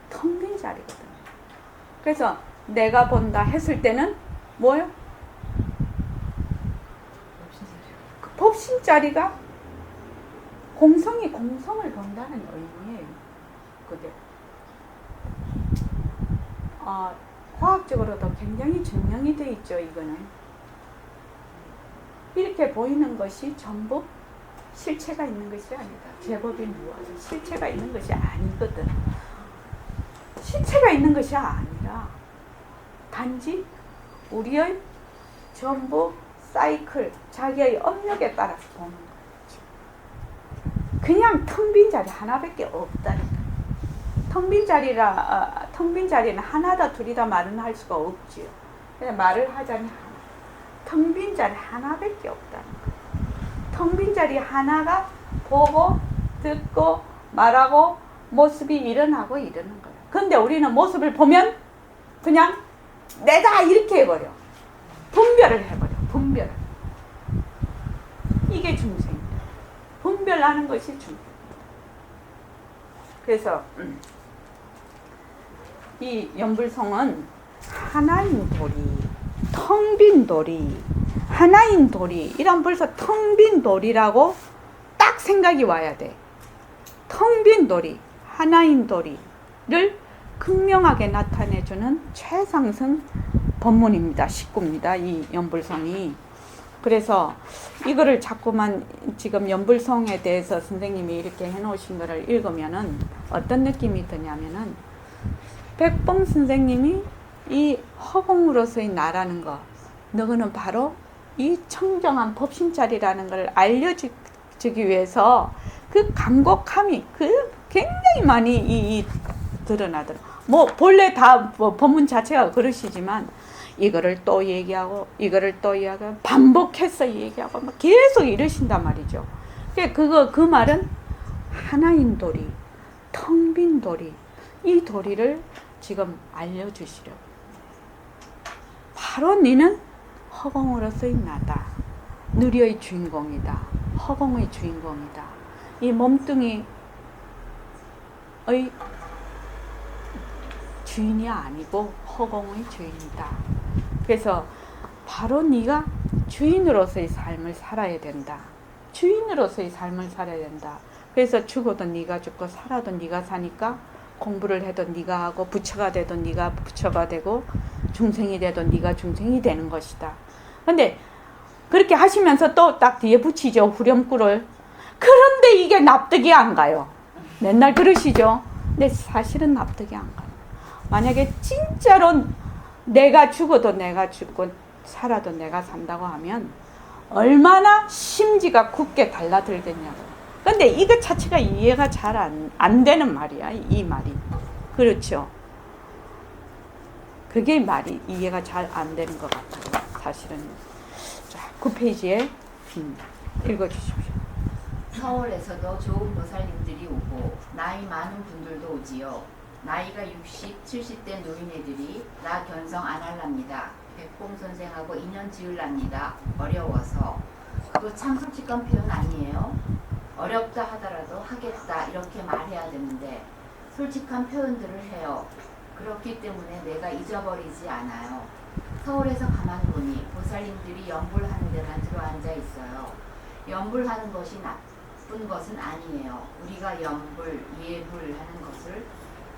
텅 빈 자리거든. 그래서 내가 본다 했을 때는 뭐요? 그 법신자리가 공성이 공성을 본다는 의미예요. 그게 과학적으로도 굉장히 증명이 돼 있죠. 이거는 이렇게 보이는 것이 전부 실체가 있는 것이 아니다. 제법이 무엇은 실체가 있는 것이 아니거든. 실체가 있는 것이 아니라 단지 우리의 전부 사이클, 자기의 업력에 따라서 보는 거죠. 그냥 텅 빈 자리 하나밖에 없다니까. 텅 빈 자리는 하나다 둘이다 말은 할 수가 없지요. 그냥 말을 하자니 텅 빈 자리 하나밖에 없다는 거예요. 텅 빈 자리 하나가 보고 듣고 말하고 모습이 일어나고 이러는 거예요. 근데 우리는 모습을 보면 그냥 내가 이렇게 해버려. 분별을 해버려. 분별. 이게 중생입니다. 분별하는 것이 중생입니다. 그래서 이 연불성은 하나인 도리, 텅 빈 도리, 하나인 도리, 이런 벌써 텅 빈 도리라고 딱 생각이 와야 돼. 텅 빈 도리, 하나인 도리를 극명하게 나타내주는 최상승 법문입니다. 식구입니다. 이 연불성이. 그래서 이거를 자꾸만 지금 연불성에 대해서 선생님이 이렇게 해놓으신 거를 읽으면은 어떤 느낌이 드냐면은 백봉 선생님이 이 허공으로서의 나라는 거, 너는 바로 이 청정한 법신자리라는 걸 알려주기 위해서 그 간곡함이 그 굉장히 많이 드러나더라. 뭐 본래 다 법문 자체가 그러시지만 이거를 또 얘기하고 이거를 또 이야기하고 반복해서 얘기하고 막 계속 이러신단 말이죠. 그 말은 하나인 도리, 텅 빈 도리, 이 도리를 지금 알려주시려고. 바로 너는 허공으로서의 나다. 누리의 주인공이다. 허공의 주인공이다. 이 몸뚱이의 주인이 아니고 허공의 주인이다. 그래서 바로 네가 주인으로서의 삶을 살아야 된다. 주인으로서의 삶을 살아야 된다. 그래서 죽어도 네가 죽고 살아도 네가 사니까 공부를 해도 네가 하고 부처가 돼도 네가 부처가 되고 중생이 돼도 네가 중생이 되는 것이다. 근데 그렇게 하시면서 또 딱 뒤에 붙이죠. 후렴구를. 그런데 이게 납득이 안 가요. 맨날 그러시죠. 근데 사실은 납득이 안 가요. 만약에 진짜로 내가 죽어도 내가 죽고 살아도 내가 산다고 하면 얼마나 심지가 굳게 달라들겠냐고. 근데 이거 자체가 이해가 잘 안 되는 말이야. 이 말이. 그렇죠. 그게 말이 이해가 잘 안 되는 것 같아요. 사실은. 자, 9페이지에 읽어주십시오. 서울에서도 좋은 보살님들이 오고 나이 많은 분들도 오지요. 나이가 60, 70대 노인애들이 나 견성 안 할랍니다. 백봉 선생하고 인연 지을랍니다. 어려워서. 그거 참 솔직한 표현 아니에요? 어렵다 하더라도 하겠다 이렇게 말해야 되는데 솔직한 표현들을 해요. 그렇기 때문에 내가 잊어버리지 않아요. 서울에서 가만 보니 보살님들이 연불하는 데만 들어앉아 있어요. 연불하는 것이 나쁜 것은 아니에요. 우리가 연불, 예불하는 것을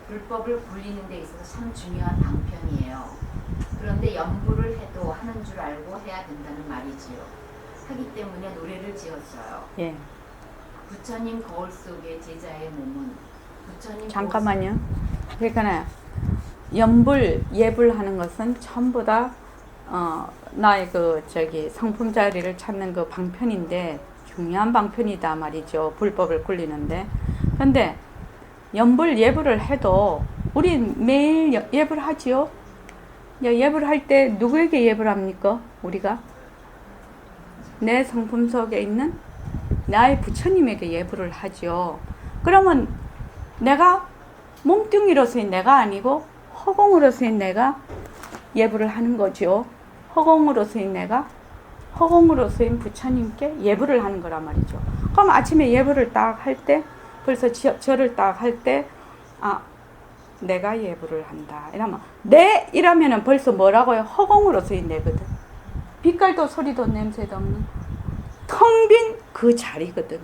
불법을 굴리는 데 있어서 참 중요한 방편이에요. 그런데 연불을 해도 하는 줄 알고 해야 된다는 말이지요. 하기 때문에 노래를 지었어요. 예. 부처님 거울 속의 제자의 몸은 부처님 잠깐만요. 그러니까 연불, 예불하는 것은 전부 다 나의 그 성품 자리를 찾는 그 방편인데 중요한 방편이다 말이죠. 불법을 굴리는데. 근데 연불 예불을 해도 우리 매일 예불 하지요. 예불 할 때 누구에게 예불 합니까? 우리가 내 성품 속에 있는 나의 부처님에게 예불을 하지요. 그러면 내가 몸뚱이로서의 내가 아니고 허공으로서의 내가 예불을 하는 거죠. 허공으로서의 내가 허공으로서인 부처님께 예불을 하는 거란 말이죠. 그럼 아침에 예불을 딱 할 때 벌써 절을 딱 할 때 내가 예불을 한다. 이러면 내 이러면은 벌써 뭐라고요? 허공으로서의 내거든. 빛깔도 소리도 냄새도 없는 텅 빈 그 자리거든.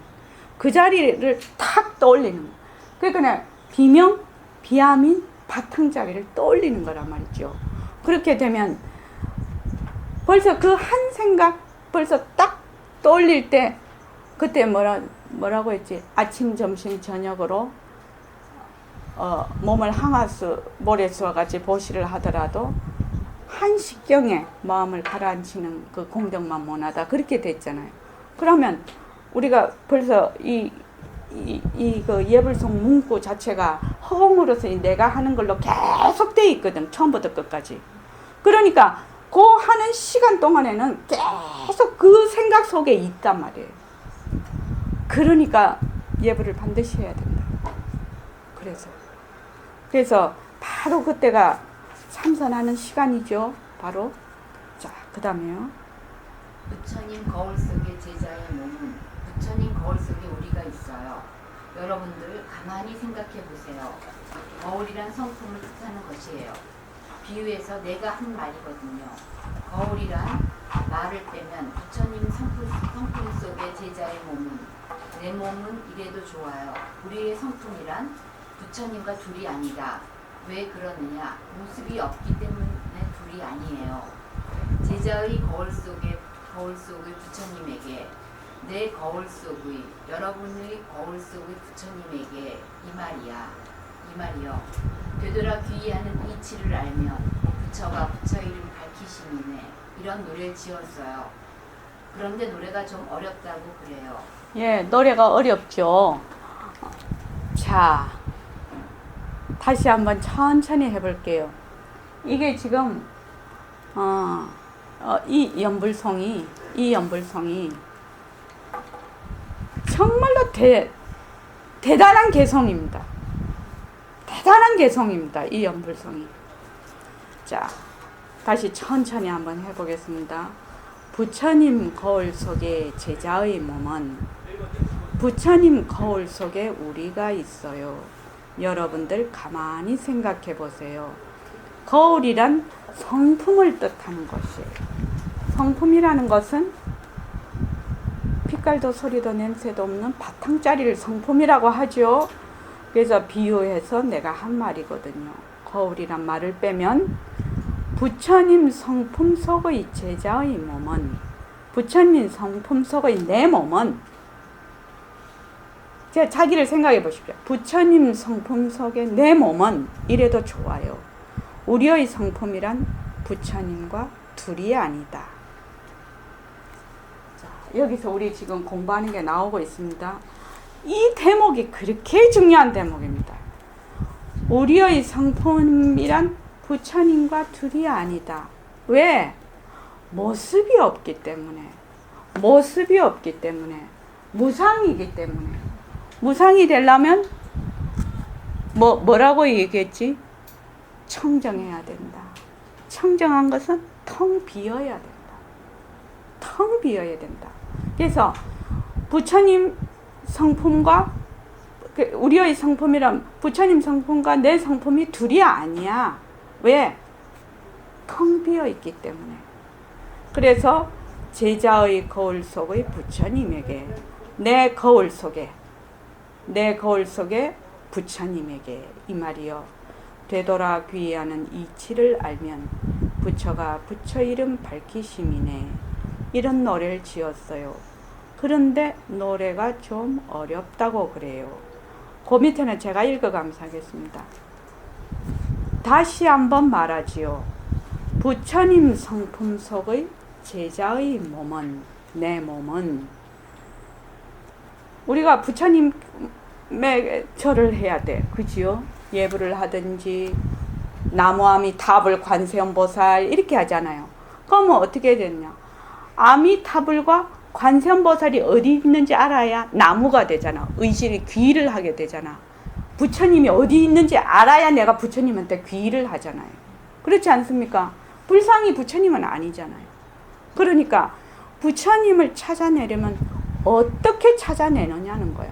그 자리를 탁 떠올리는 거야. 그러니까 그냥 비명, 비암인 바탕자리를 떠올리는 거란 말이죠. 그렇게 되면 벌써 그 한 생각 벌써 딱 떠올릴 때 그때 뭐라고 했지? 아침, 점심, 저녁으로 몸을 항아수 모래수와 같이 보시를 하더라도 한식경에 마음을 가라앉히는 그 공덕만 못하다 그렇게 됐잖아요. 그러면 우리가 벌써 이 그 예불송 문구 자체가 허공으로서 내가 하는 걸로 계속 돼 있거든. 처음부터 끝까지. 그러니까 그 하는 시간 동안에는 계속 그 생각 속에 있단 말이에요. 그러니까 예불을 반드시 해야 된다. 그래서 바로 그때가 참선하는 시간이죠. 바로. 자, 그 다음에요. 부처님 거울 속에 제자의 몸은 부처님 거울 속에 우리가 있어요. 여러분들 가만히 생각해 보세요. 거울이란 성품을 뜻하는 것이에요. 비유해서 내가 한 말이거든요. 거울이란 말을 빼면 부처님 성품 속의 제자의 몸은 내 몸은 이래도 좋아요. 우리의 성품이란 부처님과 둘이 아니다. 왜 그러느냐? 모습이 없기 때문에 둘이 아니에요. 제자의 거울 속의 부처님에게 내 거울 속의 여러분의 거울 속의 부처님에게 이 말이요. 되돌아 귀의하는 이치를 알면 부처가 부처 이름 밝히심이네. 이런 노래를 지었어요. 그런데 노래가 좀 어렵다고 그래요. 예, 노래가 어렵죠. 자, 다시 한번 천천히 해볼게요. 이게 지금 이 연불송이 정말로 대단한 개성입니다. 대단한 개성입니다. 이 연불송이. 자, 다시 천천히 한번 해보겠습니다. 부처님 거울 속에 제자의 몸은 부처님 거울 속에 우리가 있어요. 여러분들 가만히 생각해 보세요. 거울이란 성품을 뜻하는 것이에요. 성품이라는 것은 빛깔도 소리도 냄새도 없는 바탕자리를 성품이라고 하죠. 그래서 비유해서 내가 한 말이거든요. 거울이란 말을 빼면 부처님 성품 속의 제자의 몸은 부처님 성품 속의 내 몸은 제가 자기를 생각해 보십시오. 부처님 성품 속의 내 몸은 이래도 좋아요. 우리의 성품이란 부처님과 둘이 아니다. 자, 여기서 우리 지금 공부하는 게 나오고 있습니다. 이 대목이 그렇게 중요한 대목입니다. 우리의 성품이란 부처님과 둘이 아니다. 왜? 모습이 없기 때문에. 무상이기 때문에. 무상이 되려면 뭐라고 얘기했지? 청정해야 된다. 청정한 것은 텅 비어야 된다. 텅 비어야 된다. 그래서 부처님 성품과 우리의 성품이란 부처님 성품과 내 성품이 둘이 아니야. 왜? 텅 비어 있기 때문에. 그래서 제자의 거울 속의 부처님에게 내 거울 속에 부처님에게 이 말이요. 되돌아 귀의하는 이치를 알면 부처가 부처 이름 밝히심이네. 이런 노래를 지었어요. 그런데 노래가 좀 어렵다고 그래요. 그 밑에는 제가 읽어가면서 하겠습니다. 다시 한번 말하지요. 부처님 성품 속의 제자의 몸은 내 몸은 우리가 부처님의 절을 해야 돼. 그지요? 예불을 하든지 나무아미타불 관세음보살 이렇게 하잖아요. 그러면 어떻게 되냐? 아미타불과 관세음보살이 어디 있는지 알아야 나무가 되잖아. 의식의 귀의를 하게 되잖아. 부처님이 어디 있는지 알아야 내가 부처님한테 귀의를 하잖아요. 그렇지 않습니까? 불상이 부처님은 아니잖아요. 그러니까 부처님을 찾아내려면 어떻게 찾아내느냐는 거야.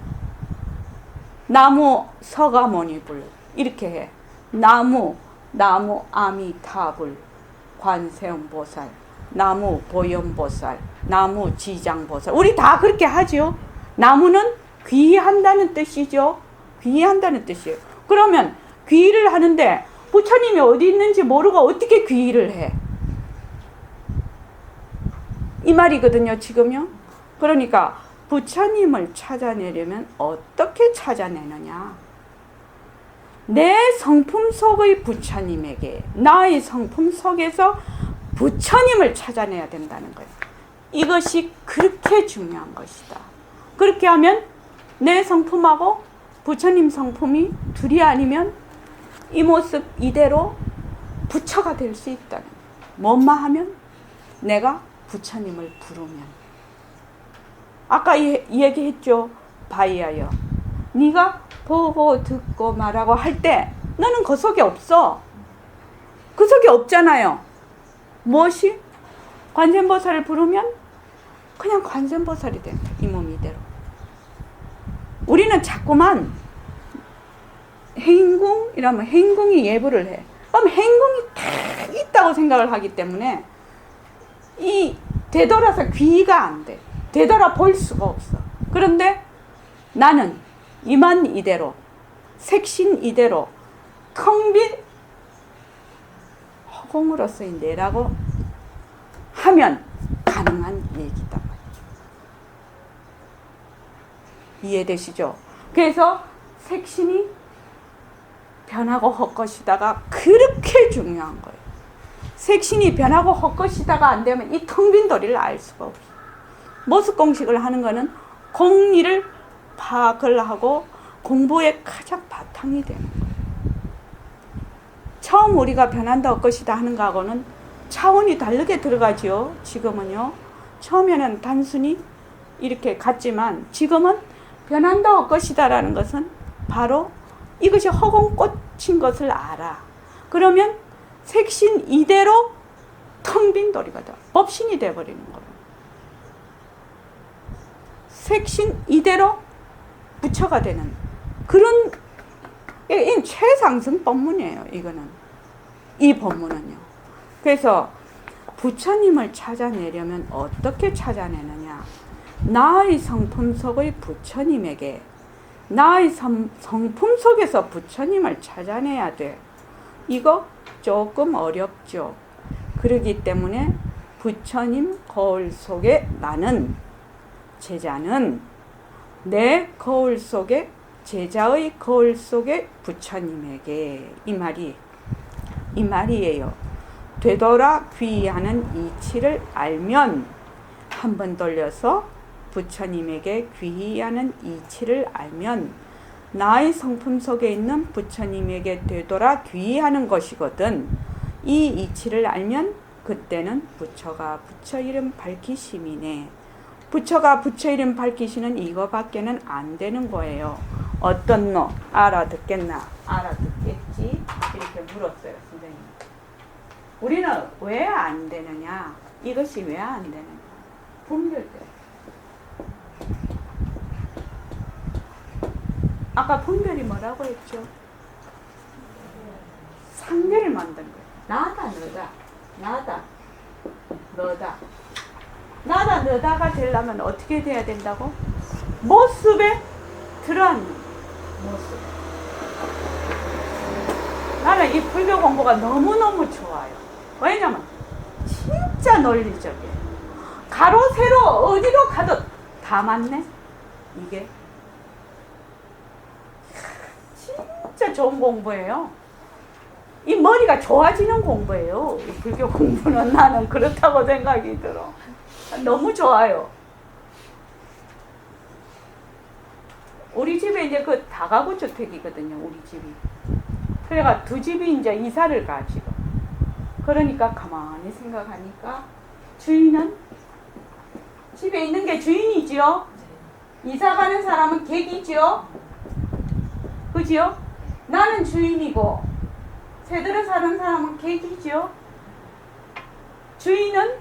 나무 서가모니불 이렇게 해. 나무 아미타불 관세음보살, 나무 보현보살, 나무 지장보살. 우리 다 그렇게 하죠. 나무는 귀의한다는 뜻이죠. 귀의한다는 뜻이에요. 그러면 귀의를 하는데 부처님이 어디 있는지 모르고 어떻게 귀의를 해? 이 말이거든요, 지금요. 그러니까 부처님을 찾아내려면 어떻게 찾아내느냐? 내 성품 속의 부처님에게, 나의 성품 속에서 부처님을 찾아내야 된다는 거예요. 이것이 그렇게 중요한 것이다. 그렇게 하면 내 성품하고 부처님 성품이 둘이 아니면 이 모습 이대로 부처가 될 수 있다는 거예요. 뭐만 하면? 내가 부처님을 부르면. 아까 이 얘기했죠. 바이아여. 네가 보고 듣고 말하고 할 때 너는 그 속에 없어. 그 속에 없잖아요. 무엇이? 관세음보살을 부르면 그냥 관세음보살이 된다. 이 몸 이대로. 우리는 자꾸만 행궁이라면 행궁이 예불을 해. 그럼 행궁이 다 있다고 생각을 하기 때문에 이 되돌아서 귀의가 안 돼. 되돌아 볼 수가 없어. 그런데 나는 이만 이대로, 색신 이대로 텅 빈 허공으로서의 내라고 하면 가능한 얘기다. 이해되시죠? 그래서 색신이 변하고 헛것이다가 그렇게 중요한 거예요. 색신이 변하고 헛것이다가 안 되면 이 텅 빈 도리를 알 수가 없어. 모습공식을 하는 거는 공리를 파악을 하고 공부의 가장 바탕이 되는 거예요. 처음 우리가 변한다 헛것이다 하는 거하고는 차원이 다르게 들어가죠. 지금은요. 처음에는 단순히 이렇게 같지만 지금은 변한다 헛것이다라는 것은 바로 이것이 허공꽃인 것을 알아. 그러면 색신 이대로 텅 빈 도리가 돼. 법신이 돼버리는 거예요. 색신 이대로 부처가 되는 그런 이 최상승 법문이에요. 이거는. 이 법문은요. 그래서 부처님을 찾아내려면 어떻게 찾아내느냐. 나의 성품 속의 부처님에게 나의 성품 속에서 부처님을 찾아내야 돼. 이거 조금 어렵죠. 그렇기 때문에 부처님 거울 속에 나는 제자는 내 거울 속에 제자의 거울 속에 부처님에게 이 말이에요. 되돌아 귀의하는 이치를 알면 한 번 돌려서 부처님에게 귀의하는 이치를 알면 나의 성품 속에 있는 부처님에게 되돌아 귀의하는 것이거든. 이 이치를 알면 그때는 부처가 부처 이름 밝히심이네. 부처가 부처 이름 밝히시는 이거밖에는 안 되는 거예요. 어떤 너 알아듣겠나? 알아듣겠지? 이렇게 물었어요, 선생님. 우리는 왜 안 되느냐? 이것이 왜 안 되느냐? 분별돼. 아까 분별이 뭐라고 했죠? 상대를 만든 거예요. 나다, 너다. 나다, 너다. 나다, 너다가 되려면 어떻게 돼야 된다고? 모습에 들어앉는 모습. 나는 이 불교 공부가 너무너무 좋아요. 왜냐면 진짜 논리적이에요. 가로, 세로, 어디로 가도 다 맞네? 이게. 진짜 좋은 공부예요. 이 머리가 좋아지는 공부예요. 이 불교 공부는 나는 그렇다고 생각이 들어. 너무 좋아요. 우리 집에 이제 그 다가구 주택이거든요. 우리 집이. 그래가 두 집이 이제 이사를 가 지금. 그러니까 가만히 생각하니까 주인은 집에 있는 게 주인이지요. 이사 가는 사람은 객이지요. 그지요? 나는 주인이고 새들어 사는 사람은 객이지요. 주인은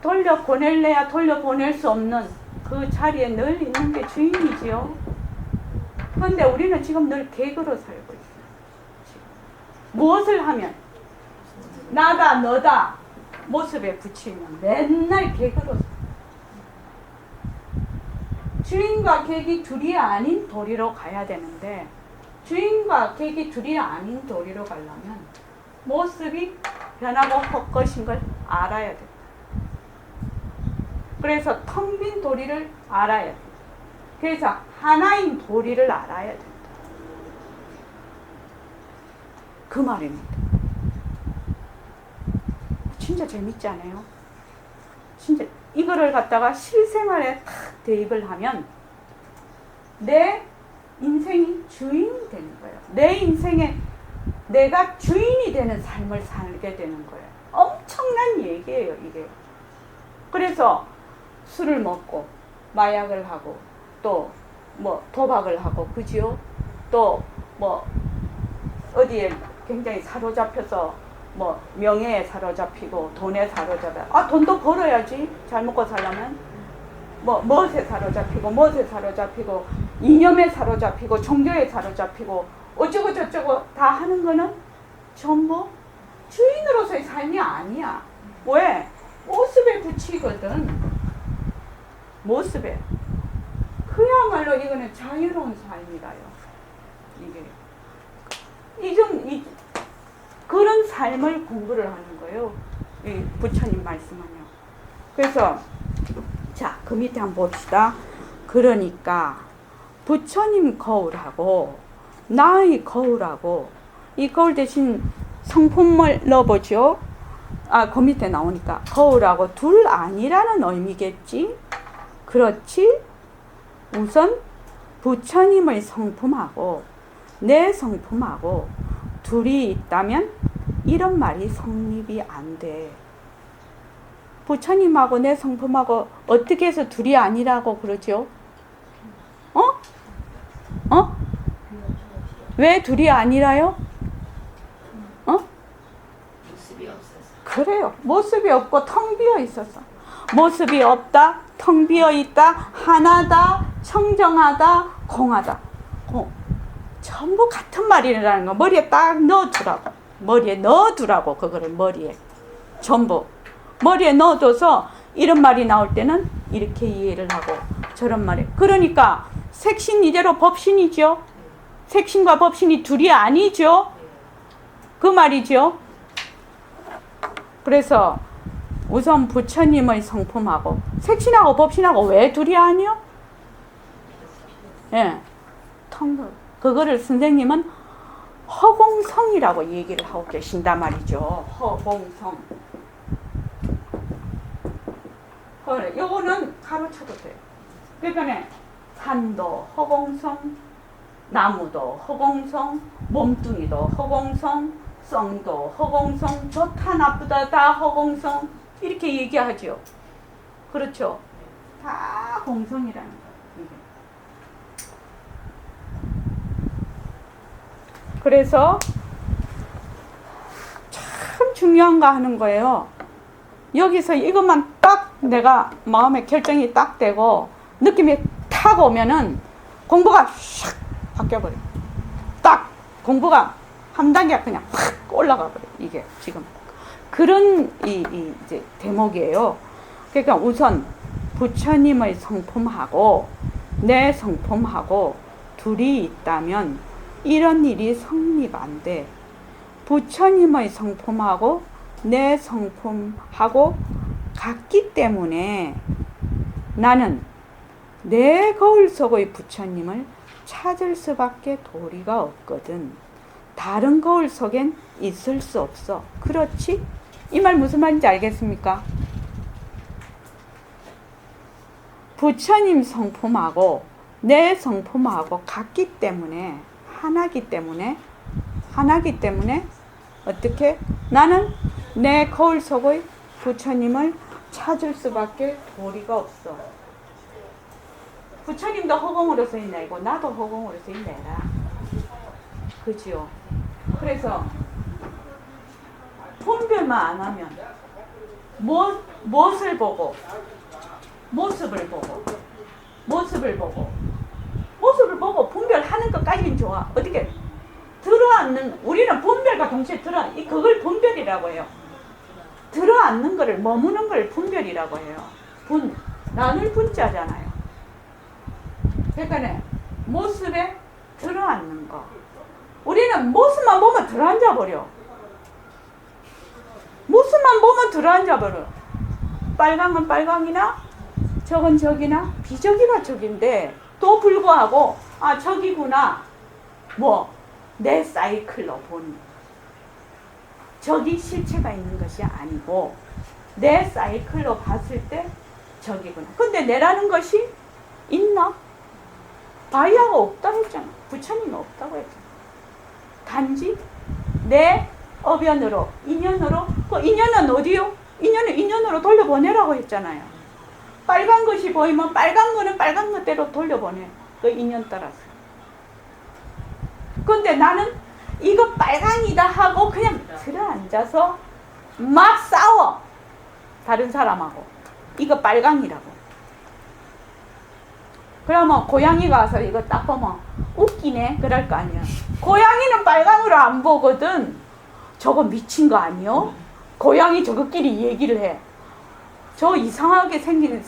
돌려보낼래야 돌려보낼 수 없는 그 자리에 늘 있는 게 주인이지요. 그런데 우리는 지금 늘 객으로 살고 있어요. 무엇을 하면 나다 너다 모습에 붙이면 맨날 객으로 살아요. 주인과 객이 둘이 아닌 도리로 가야 되는데 주인과 객이 둘이 아닌 도리로 가려면 모습이 변하고 헛것인 걸 알아야 된다. 그래서 텅 빈 도리를 알아야 된다. 그래서 하나인 도리를 알아야 된다. 그 말입니다. 진짜 재밌지 않아요? 진짜 이거를 갖다가 실생활에 탁 대입을 하면 내 인생이 주인이 되는 거예요. 내 인생에 내가 주인이 되는 삶을 살게 되는 거예요. 엄청난 얘기예요, 이게. 그래서 술을 먹고 마약을 하고 또 뭐 도박을 하고 그지요? 또 뭐 어디에 굉장히 사로잡혀서 뭐 명예에 사로잡히고 돈에 사로잡혀 돈도 벌어야지 잘 먹고 살려면 무엇에 사로잡히고 무엇에 사로잡히고 이념에 사로잡히고 종교에 사로잡히고 어쩌고 저쩌고 다 하는 거는 전부 주인으로서의 삶이 아니야. 왜? 모습에 붙이거든. 모습에. 그야말로 이거는 자유로운 삶이라요. 이게 그런 삶을 공부를 하는 거예요. 이 부처님 말씀은요. 그래서 자, 그 밑에 한번 봅시다. 그러니까 부처님 거울하고 나의 거울하고 이 거울 대신 성품을 넣어보죠. 그 밑에 나오니까 거울하고 둘 아니라는 의미겠지. 그렇지? 우선 부처님의 성품하고 내 성품하고 둘이 있다면 이런 말이 성립이 안 돼. 부처님하고 내 성품하고 어떻게 해서 둘이 아니라고 그러죠? 왜 둘이 아니라요? 모습이 없어서. 그래요. 모습이 없고 텅 비어 있었어. 모습이 없다, 텅 비어 있다, 하나다, 청정하다, 공하다. 전부 같은 말이라는 거 머리에 딱 넣어두라고. 머리에 넣어두라고. 그거를 머리에 전부 머리에 넣어둬서 이런 말이 나올 때는 이렇게 이해를 하고 저런 말이. 그러니까 색신 이대로 법신이죠. 색신과 법신이 둘이 아니죠. 그 말이죠. 그래서 우선 부처님의 성품하고 색신하고 법신하고 왜 둘이 아니요? 예, 그거를 선생님은 허공성이라고 얘기를 하고 계신단 말이죠. 허공성. 요거는 가로쳐도 돼요. 그러니까 산도 허공성, 나무도 허공성, 몸뚱이도 허공성, 성도 허공성, 좋다 나쁘다 다 허공성, 이렇게 얘기하죠. 그렇죠? 다 공성이라는 거예요. 그래서 참 중요한 거 하는 거예요. 여기서 이것만 딱 내가 마음에 결정이 딱 되고 느낌이 탁 오면은 공부가 샥 바뀌어버려요. 딱 공부가 한 단계 그냥 확 올라가 버려요. 이게 지금 그런 이제 대목이에요. 그러니까 우선 부처님의 성품하고 내 성품하고 둘이 있다면 이런 일이 성립 안 돼. 부처님의 성품하고 내 성품하고 같기 때문에 나는 내 거울 속의 부처님을 찾을 수밖에 도리가 없거든. 다른 거울 속엔 있을 수 없어. 그렇지? 이 말 무슨 말인지 알겠습니까? 부처님 성품하고 내 성품하고 같기 때문에 하나기 때문에 어떻게 나는 내 거울 속의 부처님을 찾을 수밖에 도리가 없어. 부처님도 허공으로서 있네고 나도 허공으로서 있네라. 그지요? 그래서 분별만 안 하면 무엇을 보고 모습을 보고 분별하는 것까지는 좋아. 어떻게 들어앉는 우리는 분별과 동시에 그걸 분별이라고 해요. 들어앉는 거를 머무는 걸 분별이라고 해요. 나눌 분자잖아요. 그러니까 모습에 들어앉는 거. 우리는 모습만 보면 들어앉아 버려. 모습만 보면 들어앉아 버려. 빨강은 빨강이나 저건 저기나 비저기가 저긴데 또 불구하고 아 저기구나 내 사이클로 보니 저기 실체가 있는 것이 아니고 내 사이클로 봤을 때 저기구나. 근데 내라는 것이 있나? 바이아가 없다고 했잖아. 부처님이 없다고 했잖아. 단지 내 어변으로 인연으로 그 인연은 어디요? 인연은 인연으로 돌려보내라고 했잖아요. 빨간 것이 보이면 빨간 거는 빨간 것대로 돌려보내. 그 인연 따라서. 근데 나는 이거 빨강이다 하고 그냥 들어앉아서 막 싸워. 다른 사람하고. 이거 빨강이라고. 그러면 고양이가 와서 이거 딱 보면 웃기네 그럴 거 아니야. 고양이는 빨강으로 안 보거든. 저거 미친 거 아니요? 고양이 저거끼리 얘기를 해. 저 이상하게 생긴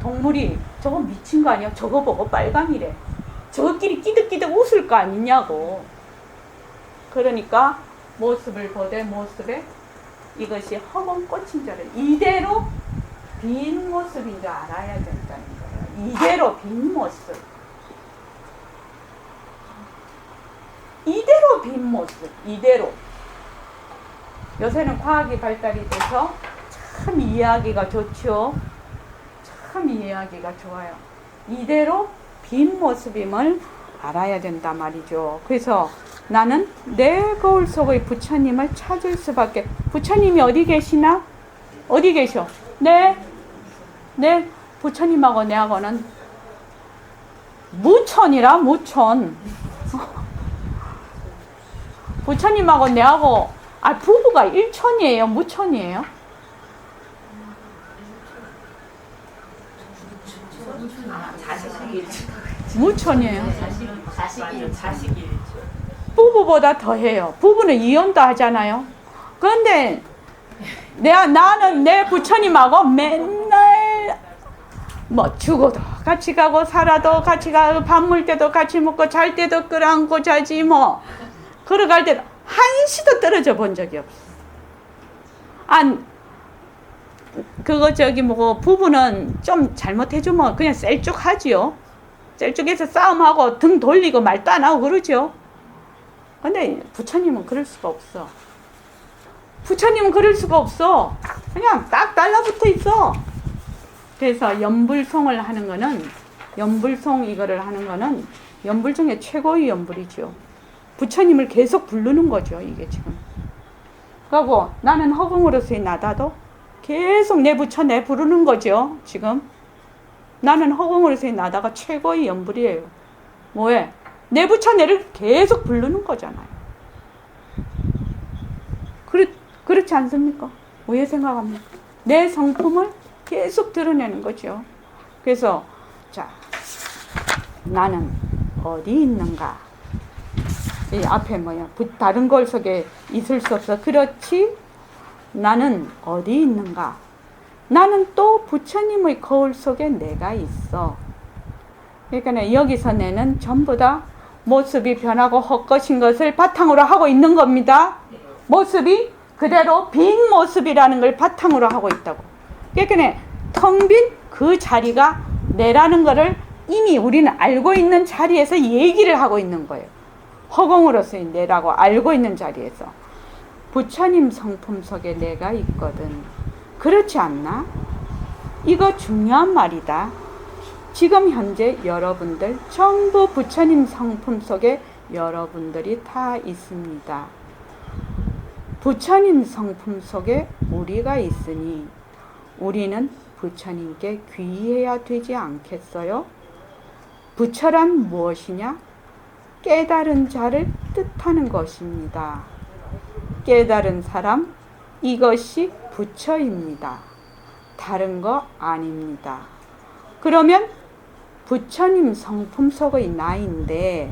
동물이 저거 미친 거 아니야? 저거 보고 빨강이래. 저거끼리 끼득끼득 웃을 거 아니냐고. 그러니까 모습을 보되 모습에 이것이 허공꽃인 줄 알아요. 이대로 빈 모습인 줄 알아야 된다는 거예요. 이대로 빈 모습. 이대로 빈 모습. 이대로. 요새는 과학이 발달이 돼서 참 이해하기가 좋죠. 참 이해하기가 좋아요. 이대로 빈 모습임을 알아야 된단 말이죠. 그래서 나는 내 거울 속의 부처님을 찾을 수밖에. 부처님이 어디 계시나? 어디 계셔? 내 부처님하고 내하고는 무천이라 무천. 부처님하고 내하고 부부가 일천이에요? 무천이에요? 무천이에요. 자식이 부부보다 더해요. 부부는 이혼도 하잖아요. 그런데 나는 내 부처님하고 맨날 죽어도 같이 가고 살아도 같이 가고 밥 먹을 때도 같이 먹고 잘 때도 끌어안고 자지 걸어갈 때도 한시도 떨어져 본 적이 없어. 부부는 좀 잘못해주면 그냥 셀쭉하지요. 셀쭉해서 싸움하고 등 돌리고 말도 안 하고 그러죠. 근데 부처님은 그럴 수가 없어. 부처님은 그럴 수가 없어. 그냥 딱 달라붙어 있어. 그래서 연불송을 하는 거는 이거를 하는 거는 연불 중에 최고의 연불이죠. 부처님을 계속 부르는 거죠. 이게 지금. 그리고 나는 허공으로서의 나다도 계속 내 부처 내 부르는 거죠. 지금. 나는 허공으로서의 나다가 최고의 연불이에요. 뭐해? 내 부처 내를 계속 부르는 거잖아요. 그렇지 않습니까? 왜 생각합니까? 내 성품을 계속 드러내는 거죠. 그래서 나는 어디 있는가? 이 앞에 다른 걸 속에 있을 수 없어. 그렇지? 나는 어디 있는가? 나는 또 부처님의 거울 속에 내가 있어. 그러니까 여기서 내는 전부 다 모습이 변하고 헛것인 것을 바탕으로 하고 있는 겁니다. 모습이 그대로 빈 모습이라는 걸 바탕으로 하고 있다고. 그러니까 텅 빈 그 자리가 내라는 것을 이미 우리는 알고 있는 자리에서 얘기를 하고 있는 거예요. 허공으로서의 내라고 알고 있는 자리에서. 부처님 성품 속에 내가 있거든. 그렇지 않나? 이거 중요한 말이다. 지금 현재 여러분들 전부 부처님 성품 속에 여러분들이 다 있습니다. 부처님 성품 속에 우리가 있으니 우리는 부처님께 귀의해야 되지 않겠어요? 부처란 무엇이냐? 깨달은 자를 뜻하는 것입니다. 깨달은 사람, 이것이 부처입니다. 다른 거 아닙니다. 그러면 부처님 성품 속의 나인데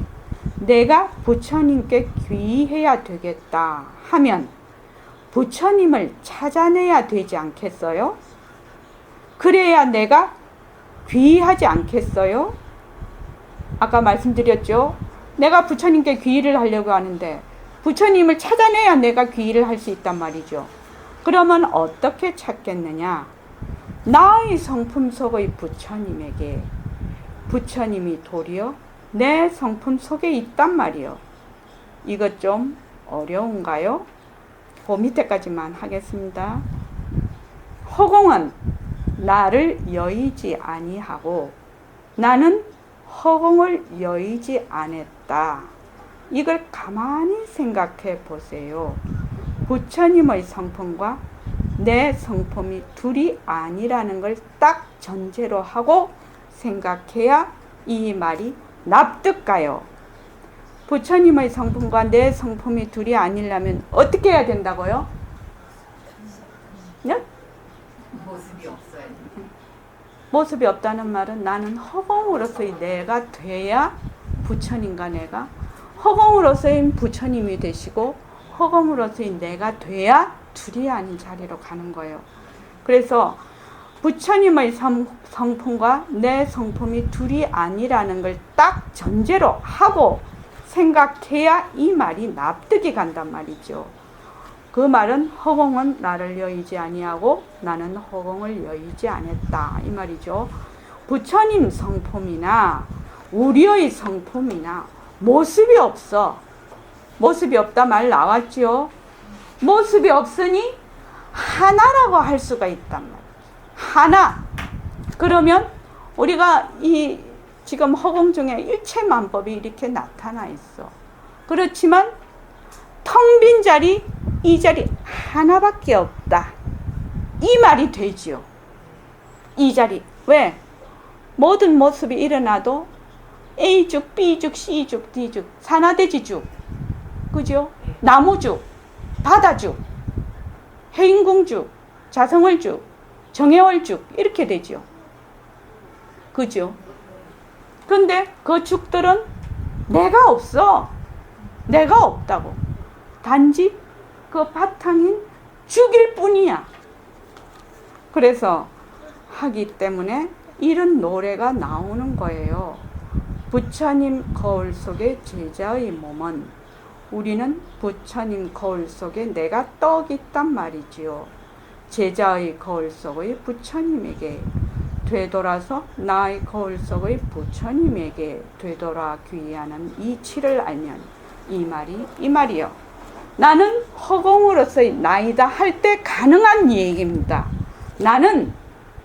내가 부처님께 귀의해야 되겠다 하면 부처님을 찾아내야 되지 않겠어요? 그래야 내가 귀의하지 않겠어요? 아까 말씀드렸죠? 내가 부처님께 귀의를 하려고 하는데 부처님을 찾아내야 내가 귀의를 할 수 있단 말이죠. 그러면 어떻게 찾겠느냐? 나의 성품 속의 부처님에게 부처님이 도리어 내 성품 속에 있단 말이요. 이것 좀 어려운가요? 그 밑에까지만 하겠습니다. 허공은 나를 여의지 아니하고 나는 허공을 여의지 않았다. 이걸 가만히 생각해 보세요. 부처님의 성품과 내 성품이 둘이 아니라는 걸 딱 전제로 하고 생각해야 이 말이 납득가요. 부처님의 성품과 내 성품이 둘이 아니려면 어떻게 해야 된다고요? 네? 모습이 없어요. 모습이 없다는 말은 나는 허공으로서의 내가 돼야 부처님과 내가 허공으로서의 부처님이 되시고 허공으로서의 내가 돼야 둘이 아닌 자리로 가는 거예요. 그래서 부처님의 성품과 내 성품이 둘이 아니라는 걸 딱 전제로 하고 생각해야 이 말이 납득이 간단 말이죠. 그 말은 허공은 나를 여의지 아니하고 나는 허공을 여의지 않았다 이 말이죠. 부처님 성품이나 우리의 성품이나 모습이 없어. 모습이 없다 말 나왔지요. 모습이 없으니 하나라고 할 수가 있단 말이에요. 하나. 그러면 우리가 이 지금 허공 중에 일체만법이 이렇게 나타나 있어. 그렇지만 텅 빈 자리, 이 자리 하나밖에 없다. 이 말이 되지요. 이 자리. 왜? 모든 모습이 일어나도 A죽, B죽, C죽, D죽, 산화대지죽, 그죠? 나무죽, 바다죽, 해인궁죽, 자성월죽, 정해월죽 이렇게 되죠. 그죠? 근데 그 죽들은 내가 없어. 내가 없다고. 단지 그 바탕인 죽일 뿐이야. 그래서 하기 때문에 이런 노래가 나오는 거예요. 부처님 거울 속의 제자의 몸은 우리는 부처님 거울 속에 내가 떡 있단 말이지요. 제자의 거울 속의 부처님에게 되돌아서 나의 거울 속의 부처님에게 되돌아 귀의하는 이치를 알면 이 말이 이 말이요. 나는 허공으로서의 나이다 할 때 가능한 얘기입니다. 나는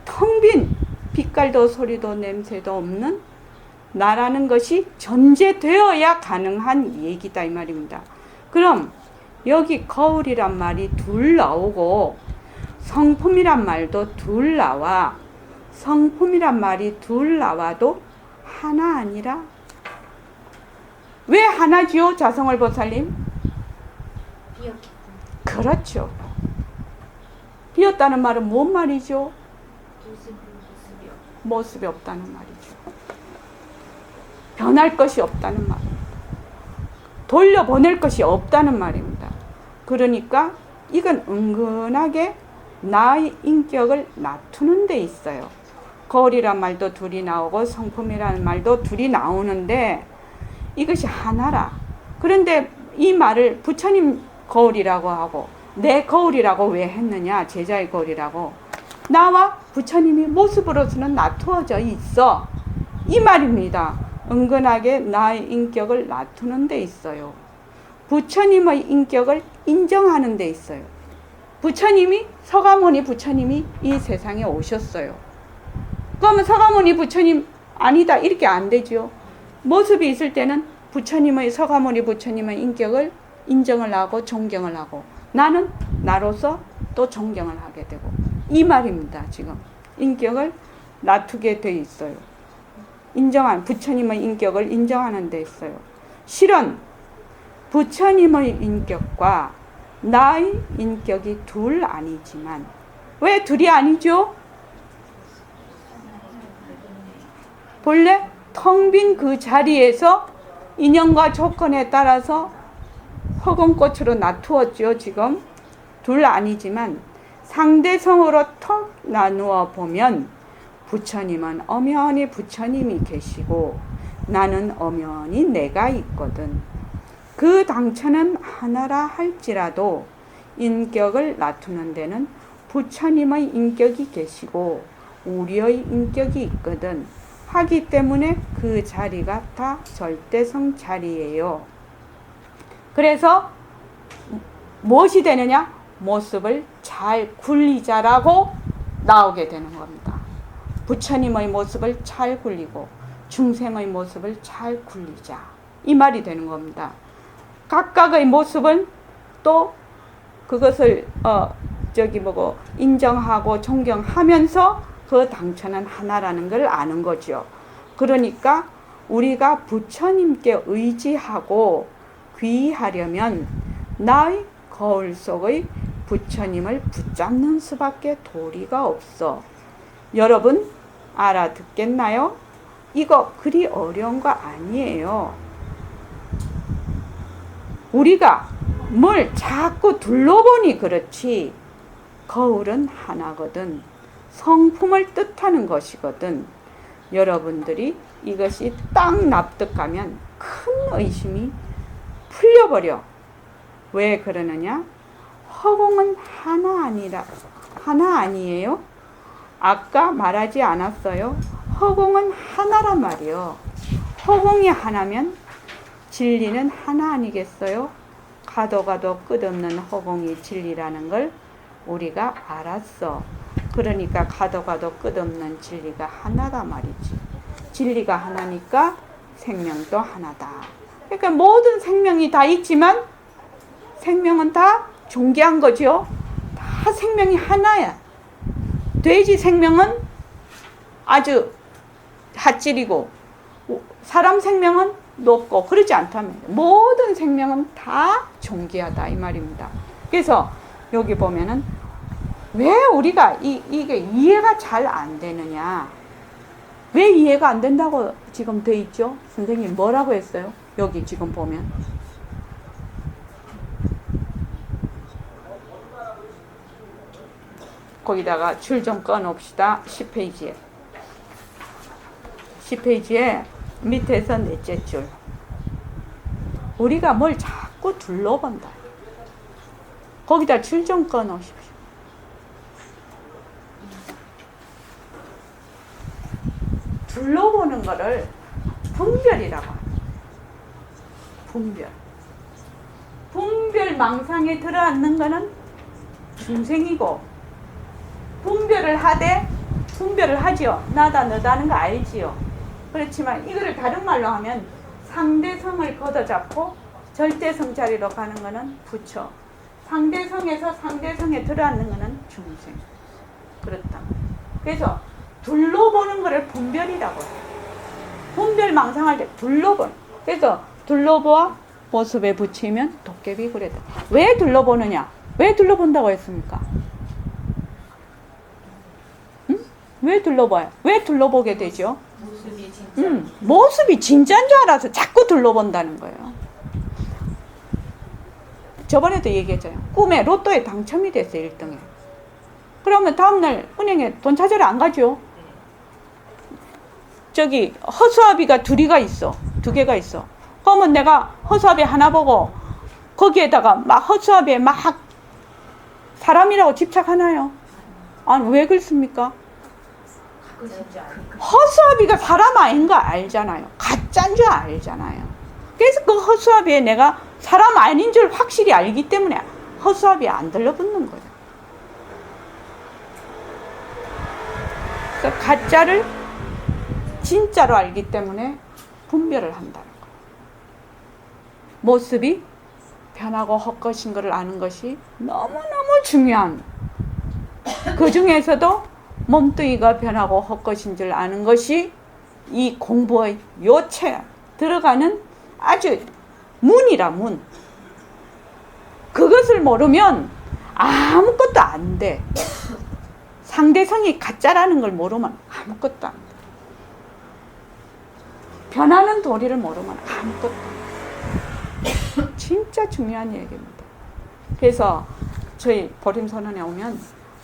텅 빈 빛깔도 소리도 냄새도 없는 나라는 것이 전제되어야 가능한 얘기다 이 말입니다. 그럼 여기 거울이란 말이 둘 나오고 성품이란 말도 둘 나와. 성품이란 말이 둘 나와도 하나 아니라 왜 하나지요? 자성월 보살님? 비었기 때문에. 그렇죠. 비었다는 말은 뭔 말이죠? 모습이 없다는 말이죠. 변할 것이 없다는 말입니다. 돌려보낼 것이 없다는 말입니다. 그러니까 이건 은근하게 나의 인격을 낮추는 데 있어요. 거울이란 말도 둘이 나오고 성품이라는 말도 둘이 나오는데 이것이 하나라. 그런데 이 말을 부처님 거울이라고 하고 내 거울이라고 왜 했느냐? 제자의 거울이라고. 나와 부처님이 모습으로서는 낮추어져 있어. 이 말입니다. 은근하게 나의 인격을 낮추는 데 있어요. 부처님의 인격을 인정하는 데 있어요. 부처님이 서가모니 부처님이 이 세상에 오셨어요. 그러면 서가모니 부처님 아니다 이렇게 안 되죠. 모습이 있을 때는 부처님의 서가모니 부처님의 인격을 인정을 하고 존경을 하고 나는 나로서 또 존경을 하게 되고 이 말입니다. 지금 인격을 놔두게 돼 있어요. 인정한 부처님의 인격을 인정하는 데 있어요. 실은 부처님의 인격과 나의 인격이 둘 아니지만 왜 둘이 아니죠? 본래 텅 빈 그 자리에서 인연과 조건에 따라서 허공꽃으로 놔두었죠. 지금 둘 아니지만 상대성으로 턱 나누어 보면 부처님은 엄연히 부처님이 계시고 나는 엄연히 내가 있거든. 그 당처는 하나라 할지라도 인격을 놔두는 데는 부처님의 인격이 계시고 우리의 인격이 있거든 하기 때문에 그 자리가 다 절대성 자리예요. 그래서 무엇이 되느냐? 모습을 잘 굴리자라고 나오게 되는 겁니다. 부처님의 모습을 잘 굴리고 중생의 모습을 잘 굴리자 이 말이 되는 겁니다. 각각의 모습은 또 그것을 인정하고 존경하면서 그 당처는 하나라는 걸 아는 거죠. 그러니까 우리가 부처님께 의지하고 귀의하려면 나의 거울 속의 부처님을 붙잡는 수밖에 도리가 없어. 여러분 알아듣겠나요? 이거 그리 어려운 거 아니에요. 우리가 뭘 자꾸 둘러보니 그렇지 거울은 하나거든. 성품을 뜻하는 것이거든. 여러분들이 이것이 딱 납득하면 큰 의심이 풀려버려. 왜 그러느냐? 허공은 하나 아니에요? 아까 말하지 않았어요? 허공은 하나란 말이요. 허공이 하나면 진리는 하나 아니겠어요? 가도 끝없는 허공이 진리라는 걸 우리가 알았어. 그러니까 가도 끝없는 진리가 하나다 말이지. 진리가 하나니까 생명도 하나다. 그러니까 모든 생명이 다 있지만 생명은 다 존귀한 거죠. 다 생명이 하나야. 돼지 생명은 아주 핫질이고 사람 생명은 높고 그렇지 않다면 모든 생명은 다 존귀하다 이 말입니다. 그래서 여기 보면은 왜 우리가 이게 이해가 잘 안 되느냐? 왜 이해가 안 된다고 지금 돼 있죠? 선생님 뭐라고 했어요? 여기 지금 보면 거기다가 줄 좀 꺼놓읍시다. 10페이지에 밑에서 넷째 줄. 우리가 뭘 자꾸 둘러본다. 거기다 줄 좀 꺼놓으십시오. 둘러보는 거를 분별이라고 합니다. 분별 망상에 들어앉는 거는 중생이고 분별을 하지요. 나다 너다는 거 알지요. 그렇지만 이거를 다른 말로 하면 상대성을 걷어잡고 절대성 자리로 가는 거는 부처. 상대성에서 상대성에 들어앉는 거는 중생. 그렇다. 그래서 둘러보는 거를 분별이라고 해요. 분별 망상할 때 그래서 둘러보아 모습에 붙이면 도깨비 그랬다. 왜 둘러보느냐? 왜 둘러본다고 했습니까? 응? 왜 둘러봐요? 왜 둘러보게 되죠? 모습이 진짜인 줄 알아서 자꾸 둘러본다는 거예요. 저번에도 얘기했잖아요. 꿈에 로또에 당첨이 됐어요. 1등에. 그러면 다음날 은행에 돈 찾으러 안 가죠. 저기 허수아비가 두 개가 있어. 그러면 내가 허수아비 하나 보고 거기에다가 막 허수아비에 막 사람이라고 집착하나요? 아니 왜 그렇습니까? 허수아비가 사람 아닌 거 알잖아요. 가짜인 줄 알잖아요. 그래서 그 허수아비에 내가 사람 아닌 줄 확실히 알기 때문에 허수아비에 안 들러붙는 거예요. 그래서 가짜를 진짜로 알기 때문에 분별을 한다는 거예요. 모습이 변하고 헛것인 것을 아는 것이 너무너무 중요한, 그 중에서도 몸뚱이가 변하고 헛것인 줄 아는 것이 이 공부의 요체 들어가는 아주 문이라 문. 그것을 모르면 아무것도 안 돼. 상대성이 가짜라는 걸 모르면 아무것도 안 돼. 변하는 도리를 모르면 아무것도 안 돼. 진짜 중요한 얘기입니다. 그래서 저희 보림선언에 오면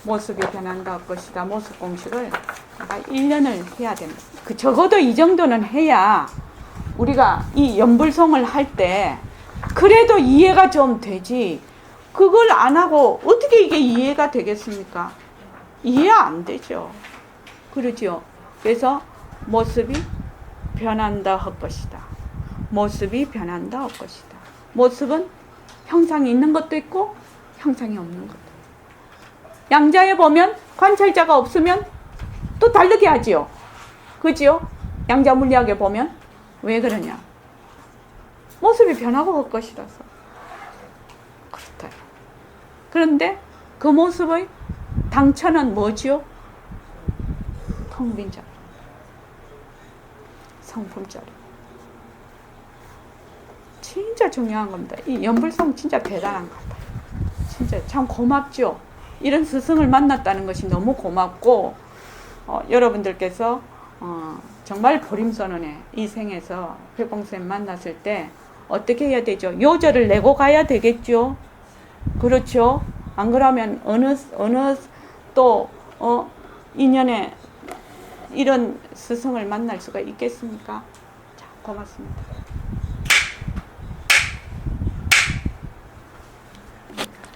모습이 변한다 것이다 모습 공식을 1년을 해야 됩니다. 그 적어도 이 정도는 해야 우리가 이 연불송을 할 때 그래도 이해가 좀 되지, 그걸 안 하고 어떻게 이게 이해가 되겠습니까? 이해 안 되죠. 그러죠. 그래서 모습이 변한다 할 것이다. 모습이 변한다 할 것이다. 모습은 형상이 있는 것도 있고 형상이 없는 것도 있고. 양자에 보면 관찰자가 없으면 또 다르게 하지요. 그지요? 양자 물리학에 보면 왜 그러냐? 모습이 변하고 할 것이라서 그렇다. 그런데 그 모습의 당처는 뭐지요? 텅 빈 자리, 성품자리. 진짜 중요한 겁니다. 이 연불성 진짜 대단한 것 같아요. 진짜 참 고맙죠. 이런 스승을 만났다는 것이 너무 고맙고, 여러분들께서 정말 보림선언에 이 생에서 회공쌤 만났을 때 어떻게 해야 되죠? 요절을 내고 가야 되겠죠. 그렇죠. 안 그러면 어느 또 인연에 이런 스승을 만날 수가 있겠습니까? 자, 고맙습니다.